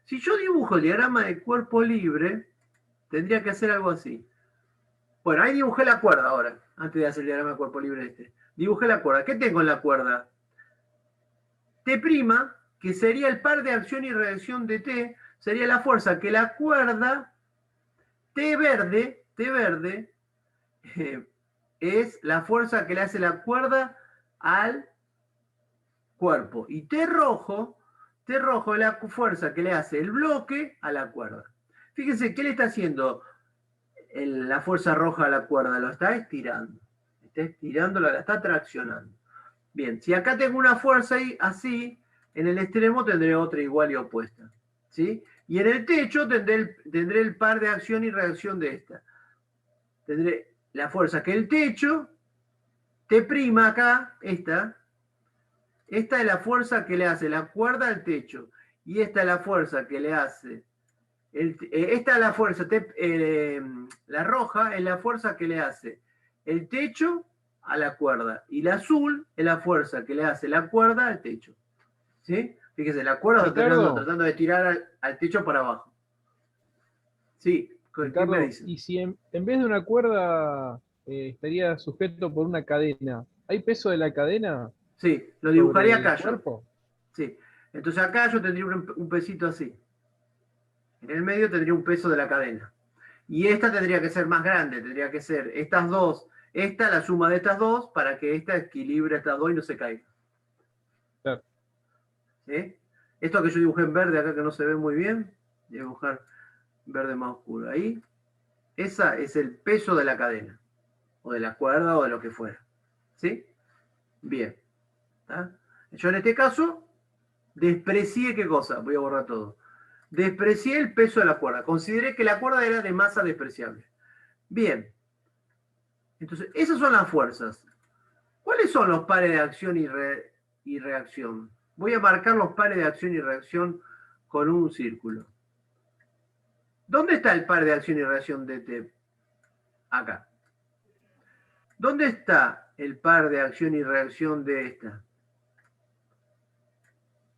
Si yo dibujo el diagrama de cuerpo libre, tendría que hacer algo así. Bueno, ahí dibujé la cuerda ahora, antes de hacer el diagrama de cuerpo libre este. Dibujé la cuerda. ¿Qué tengo en la cuerda? T', que sería el par de acción y reacción de T, sería la fuerza que la cuerda, T verde, es la fuerza que le hace la cuerda al cuerpo. Y T rojo es la fuerza que le hace el bloque a la cuerda. Fíjense, ¿qué le está haciendo la fuerza roja a la cuerda? Lo está estirando. Está estirándola, la está traccionando. Bien, si acá tengo una fuerza así, en el extremo tendré otra igual y opuesta. ¿Sí? Y en el techo tendré el par de acción y reacción de esta. Tendré la fuerza que el techo, T' acá, esta es la fuerza que le hace la cuerda al techo. Y esta es la fuerza que le hace, esta es la fuerza, la roja es la fuerza que le hace el techo a la cuerda. Y la azul es la fuerza que le hace la cuerda al techo. ¿Sí? Fíjese, la cuerda está tratando de tirar al techo para abajo. Sí, ¿qué me dice? Y si en vez de una cuerda estaría sujeto por una cadena, ¿hay peso de la cadena? Sí, lo dibujaría acá yo. Cuerpo? Sí, entonces acá yo tendría un pesito así. En el medio tendría un peso de la cadena. Y esta tendría que ser más grande, tendría que ser estas dos, esta, la suma de estas dos, para que esta equilibre estas dos y no se caiga. Claro. ¿Sí? Esto que yo dibujé en verde acá que no se ve muy bien, voy a dibujar verde más oscuro. Ahí, esa es el peso de la cadena, o de la cuerda, o de lo que fuera. ¿Sí? Bien. ¿Ah? Yo en este caso desprecié, ¿qué cosa? Voy a borrar todo. Desprecié el peso de la cuerda. Consideré que la cuerda era de masa despreciable. Bien. Entonces, esas son las fuerzas. ¿Cuáles son los pares de acción y reacción? Voy a marcar los pares de acción y reacción con un círculo. ¿Dónde está el par de acción y reacción de T? Acá. ¿Dónde está el par de acción y reacción de esta?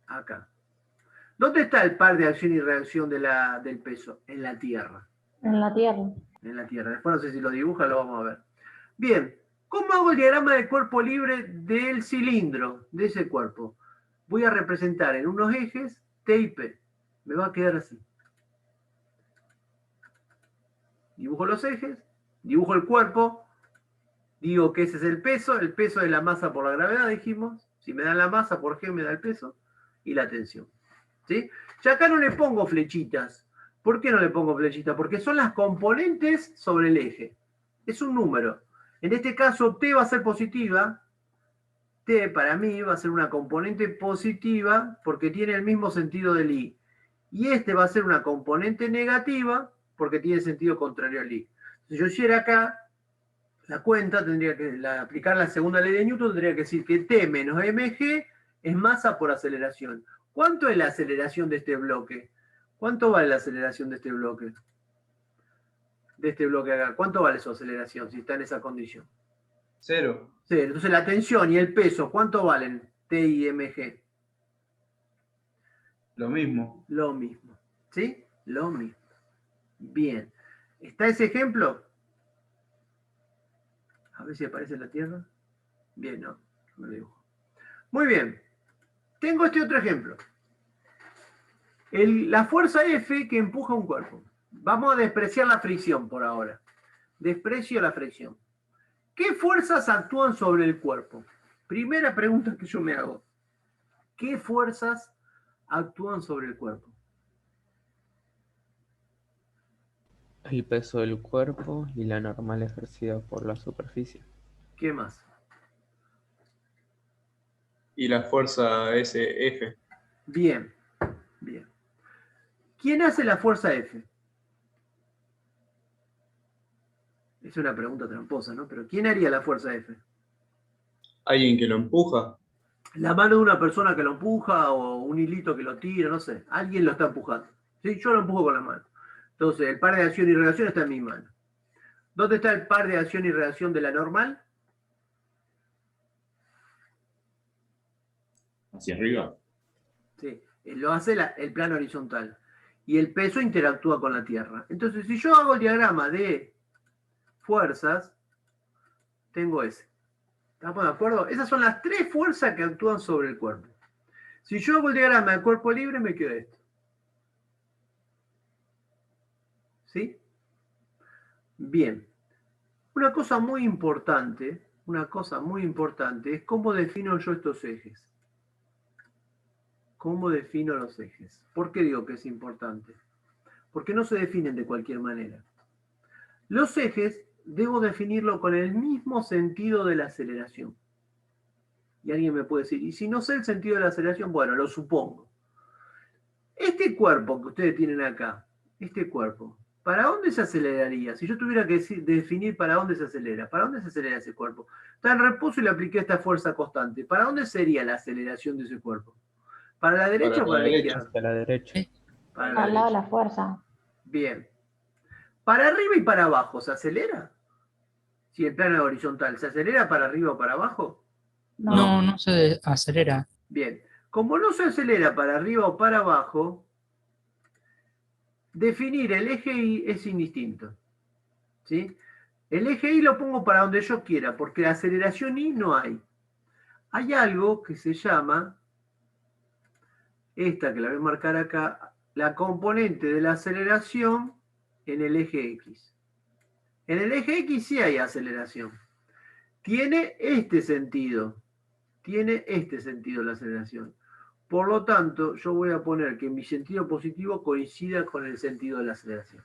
Acá. ¿Dónde está el par de acción y reacción del peso? En la Tierra. En la Tierra. En la Tierra. Después no sé si lo dibuja, lo vamos a ver. Bien. ¿Cómo hago el diagrama del cuerpo libre del cilindro, de ese cuerpo? Voy a representar en unos ejes T y P. Me va a quedar así. Dibujo los ejes, dibujo el cuerpo, digo que ese es el peso es la masa por la gravedad, dijimos. Si me dan la masa por G me da el peso y la tensión. ¿Sí? Ya acá no le pongo flechitas. ¿Por qué no le pongo flechitas? Porque son las componentes sobre el eje. Es un número. En este caso T va a ser positiva. T para mí va a ser una componente positiva porque tiene el mismo sentido del I. Y este va a ser una componente negativa porque tiene sentido contrario al I. Si yo hiciera acá la cuenta, tendría que aplicar la segunda ley de Newton, tendría que decir que T menos mg es masa por aceleración. ¿Cuánto es la aceleración de este bloque? ¿Cuánto vale la aceleración de este bloque? De este bloque acá. ¿Cuánto vale su aceleración si está en esa condición? 0. Sí, entonces la tensión y el peso, ¿cuánto valen T y mg? Lo mismo. Lo mismo. ¿Sí? Lo mismo. Bien. ¿Está ese ejemplo? A ver si aparece la Tierra. Bien, no. No lo dibujo. Muy bien. Tengo este otro ejemplo. La fuerza F que empuja un cuerpo. Vamos a despreciar la fricción por ahora. Desprecio la fricción. ¿Qué fuerzas actúan sobre el cuerpo? Primera pregunta que yo me hago. ¿Qué fuerzas actúan sobre el cuerpo? El peso del cuerpo y la normal ejercida por la superficie. ¿Qué más? Y la fuerza SF. Bien, bien. ¿Quién hace la fuerza F? Es una pregunta tramposa, ¿no? Pero ¿quién haría la fuerza F? Alguien que lo empuja. La mano de una persona que lo empuja o un hilito que lo tira, no sé. Alguien lo está empujando. ¿Sí? Yo lo empujo con la mano. Entonces, el par de acción y reacción está en mi mano. ¿Dónde está el par de acción y reacción de la normal? Hacia arriba. Sí, lo hace el plano horizontal. Y el peso interactúa con la Tierra. Entonces, si yo hago el diagrama de fuerzas, tengo ese. ¿Estamos de acuerdo? Esas son las tres fuerzas que actúan sobre el cuerpo. Si yo hago el diagrama del cuerpo libre, me queda esto. ¿Sí? Bien. Una cosa muy importante es cómo defino yo estos ejes. ¿Cómo defino los ejes? ¿Por qué digo que es importante? Porque no se definen de cualquier manera. Los ejes debo definirlo con el mismo sentido de la aceleración. Y alguien me puede decir, ¿y si no sé el sentido de la aceleración? Bueno, lo supongo. Este cuerpo que ustedes tienen acá, este cuerpo, ¿para dónde se aceleraría? Si yo tuviera que definir para dónde se acelera, ¿para dónde se acelera ese cuerpo? Está en reposo y le apliqué esta fuerza constante. ¿Para dónde sería la aceleración de ese cuerpo? ¿Para la derecha o para la izquierda? Hacia la derecha. Para la Al lado de derecha. la fuerza. Bien. ¿Para arriba y para abajo se acelera? Si el plano es horizontal, ¿se acelera para arriba o para abajo? No se acelera. Bien. Como no se acelera para arriba o para abajo, definir el eje Y es indistinto. ¿Sí? El eje Y lo pongo para donde yo quiera, porque aceleración Y no hay. Hay algo que se llama, esta que la voy a marcar acá, la componente de la aceleración en el eje X. En el eje X sí hay aceleración. Tiene este sentido. Tiene este sentido la aceleración. Por lo tanto, yo voy a poner que mi sentido positivo coincida con el sentido de la aceleración.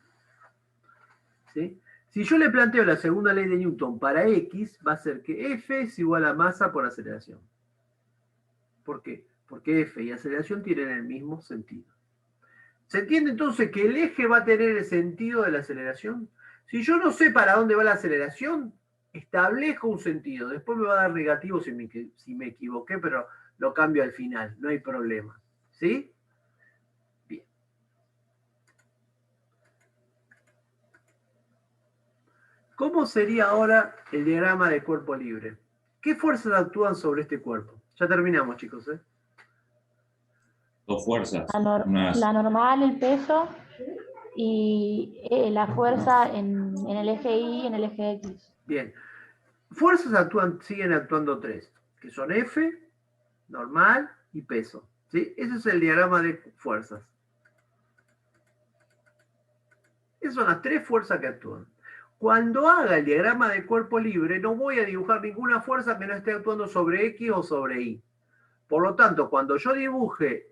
¿Sí? Si yo le planteo la segunda ley de Newton para X, va a ser que F es igual a masa por aceleración. ¿Por qué? Porque F y aceleración tienen el mismo sentido. ¿Se entiende entonces que el eje va a tener el sentido de la aceleración? Si yo no sé para dónde va la aceleración, establezco un sentido. Después me va a dar negativo si me equivoqué, pero lo cambio al final, no hay problema. ¿Sí? Bien. ¿Cómo sería ahora el diagrama de cuerpo libre? ¿Qué fuerzas actúan sobre este cuerpo? Ya terminamos, chicos, ¿eh? Dos fuerzas. La normal, el peso y la fuerza en el eje Y y en el eje X. Bien. Fuerzas siguen actuando tres, que son F, normal y peso. ¿Sí? Ese es el diagrama de fuerzas. Esas son las tres fuerzas que actúan. Cuando haga el diagrama de cuerpo libre, no voy a dibujar ninguna fuerza que no esté actuando sobre X o sobre Y. Por lo tanto, cuando yo dibuje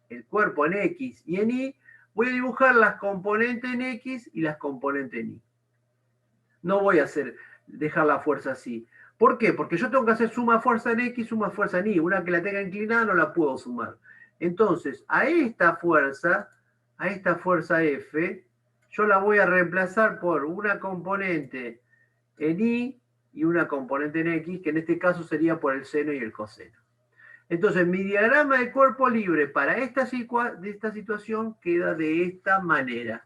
el cuerpo en X y en Y, voy a dibujar las componentes en X y las componentes en Y. No voy a dejar la fuerza así. ¿Por qué? Porque yo tengo que hacer suma fuerza en X, suma fuerza en Y. Una que la tenga inclinada no la puedo sumar. Entonces, a esta fuerza F, yo la voy a reemplazar por una componente en Y y una componente en X, que en este caso sería por el seno y el coseno. Entonces, mi diagrama de cuerpo libre para esta situación queda de esta manera.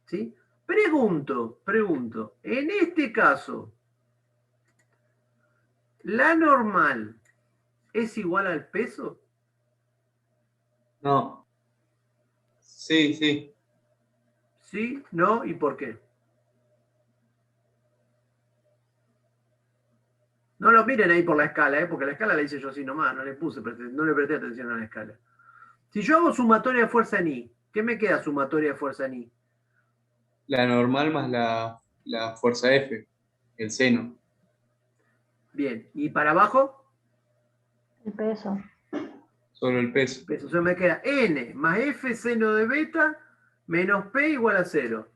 ¿Sí? Pregunto, en este caso, ¿la normal es igual al peso? No. Sí, sí. ¿Sí? ¿No? ¿Y por qué? No lo miren ahí por la escala, porque la escala la hice yo así nomás, no le presté atención a la escala. Si yo hago sumatoria de fuerza en I, ¿qué me queda sumatoria de fuerza en I? La normal más la fuerza F, el seno. Bien, ¿y para abajo? El peso. Solo el peso. Peso. O sea, me queda N más F seno de beta menos P igual a 0.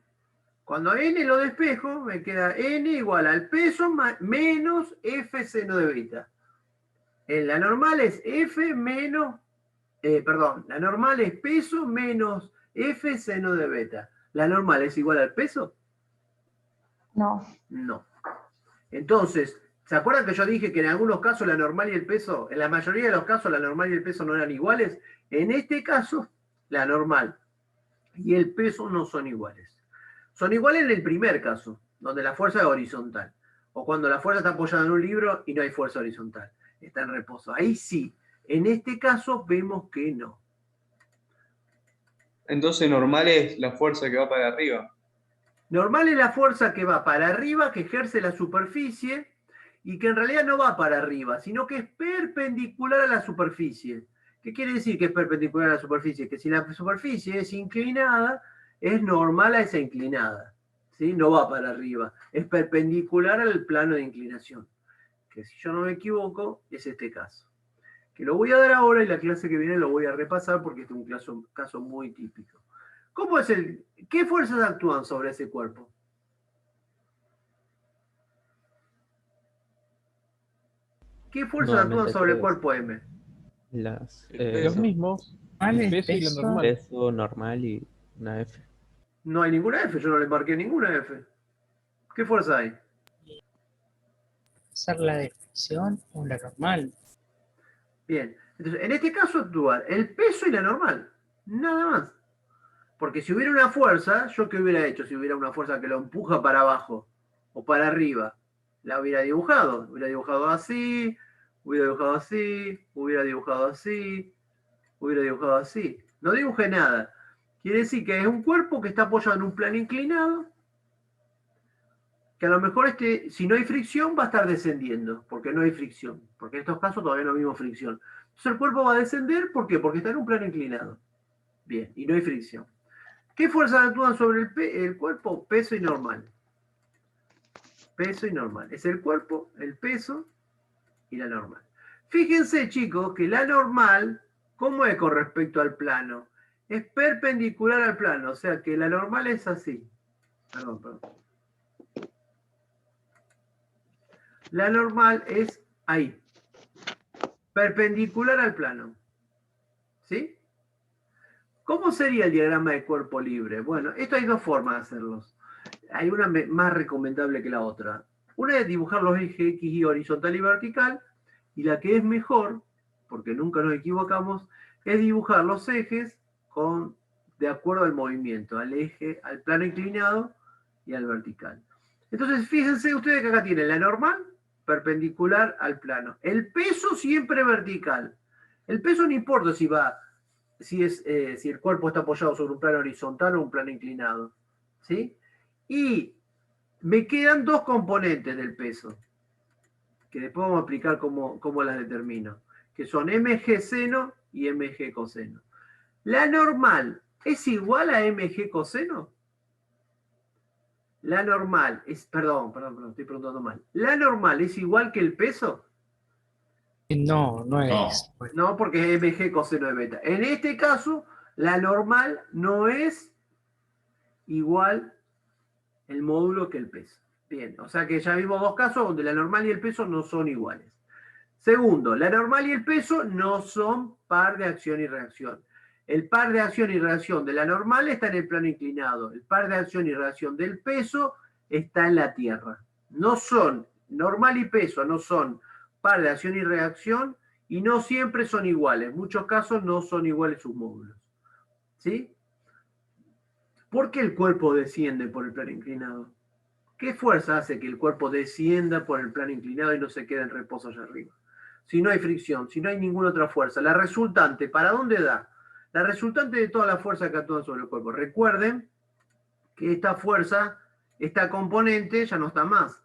Cuando N lo despejo, me queda N igual al peso menos F seno de beta. En la normal es F menos, la normal es peso menos F seno de beta. ¿La normal es igual al peso? No. No. Entonces, ¿se acuerdan que yo dije que en algunos casos la normal y el peso, en la mayoría de los casos la normal y el peso no eran iguales? En este caso, la normal y el peso no son iguales. Son iguales en el primer caso, donde la fuerza es horizontal. O cuando la fuerza está apoyada en un libro y no hay fuerza horizontal. Está en reposo. Ahí sí. En este caso vemos que no. Entonces normal es la fuerza que va para arriba. Normal es la fuerza que va para arriba, que ejerce la superficie, y que en realidad no va para arriba, sino que es perpendicular a la superficie. ¿Qué quiere decir que es perpendicular a la superficie? Que si la superficie es inclinada, es normal a esa inclinada. ¿Sí? No va para arriba. Es perpendicular al plano de inclinación. Que si yo no me equivoco, es este caso. Que lo voy a dar ahora y la clase que viene lo voy a repasar porque este es un caso muy típico. ¿Qué fuerzas actúan sobre ese cuerpo? ¿Qué fuerzas actúan sobre el cuerpo M? Los mismos. Vale, El peso y la peso. normal. Peso normal y una F. No hay ninguna F, yo no le marqué ninguna F. ¿Qué fuerza hay? Hacer la deflexión o la normal. Bien, entonces en este caso actúan el peso y la normal, nada más. Porque si hubiera una fuerza, ¿yo qué hubiera hecho si hubiera una fuerza que lo empuja para abajo o para arriba? La hubiera dibujado así, hubiera dibujado así, hubiera dibujado así, hubiera dibujado así. No dibujé nada. Quiere decir que es un cuerpo que está apoyado en un plano inclinado, que a lo mejor si no hay fricción va a estar descendiendo, porque no hay fricción, porque en estos casos todavía no vimos fricción. Entonces el cuerpo va a descender, ¿por qué? Porque está en un plano inclinado. Bien, y no hay fricción. ¿Qué fuerzas actúan sobre el cuerpo? Peso y normal. Peso y normal. Es el cuerpo, el peso y la normal. Fíjense, chicos, que la normal, ¿cómo es con respecto al plano? Es perpendicular al plano, o sea que la normal es así. Perdón. La normal es ahí, perpendicular al plano. ¿Sí? ¿Cómo sería el diagrama de cuerpo libre? Bueno, esto hay dos formas de hacerlos. Hay una más recomendable que la otra. Una es dibujar los ejes X y horizontal y vertical, y la que es mejor, porque nunca nos equivocamos, es dibujar los ejes de acuerdo al movimiento, al eje, al plano inclinado y al vertical. Entonces, fíjense ustedes que acá tienen la normal, perpendicular al plano. El peso siempre vertical. El peso no importa si el cuerpo está apoyado sobre un plano horizontal o un plano inclinado. ¿Sí? Y me quedan dos componentes del peso, que después vamos a explicar cómo las determino, que son mg seno y mg coseno. ¿La normal es igual a mg coseno? La normal es, perdón, estoy preguntando mal. ¿La normal es igual que el peso? No, no es. No, porque es mg coseno de beta. En este caso, la normal no es igual el módulo que el peso. Bien, o sea que ya vimos dos casos donde la normal y el peso no son iguales. Segundo, la normal y el peso no son par de acción y reacción. El par de acción y reacción de la normal está en el plano inclinado. El par de acción y reacción del peso está en la tierra. No son, normal y peso no son par de acción y reacción y no siempre son iguales. En muchos casos no son iguales sus módulos. ¿Sí? ¿Por qué el cuerpo desciende por el plano inclinado? ¿Qué fuerza hace que el cuerpo descienda por el plano inclinado y no se quede en reposo allá arriba? Si no hay fricción, si no hay ninguna otra fuerza. La resultante, ¿para dónde da? La resultante de toda la fuerza que actúan sobre el cuerpo. Recuerden que esta fuerza, esta componente ya no está más.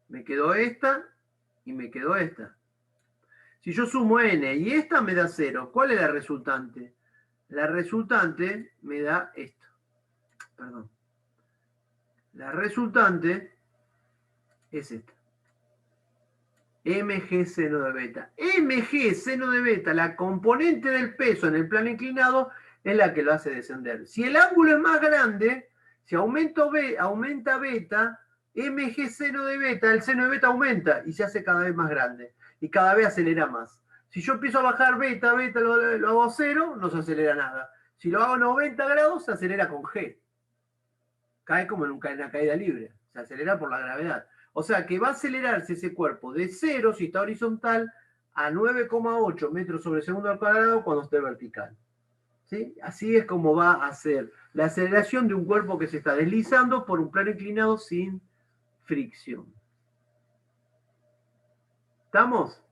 Me quedó esta y me quedó esta. Si yo sumo n y esta me da 0, ¿cuál es la resultante? La resultante me da esto. Perdón. La resultante es esta. mg seno de beta. mg seno de beta, la componente del peso en el plano inclinado, es la que lo hace descender. Si el ángulo es más grande, si aumenta beta, mg seno de beta, el seno de beta aumenta y se hace cada vez más grande. Y cada vez acelera más. Si yo empiezo a bajar beta lo hago a 0, no se acelera nada. Si lo hago a 90 grados, se acelera con g. Cae como en una caída libre. Se acelera por la gravedad. O sea que va a acelerarse ese cuerpo de 0, si está horizontal, a 9,8 metros sobre segundo al cuadrado cuando esté vertical. ¿Sí? Así es como va a ser la aceleración de un cuerpo que se está deslizando por un plano inclinado sin fricción. ¿Estamos?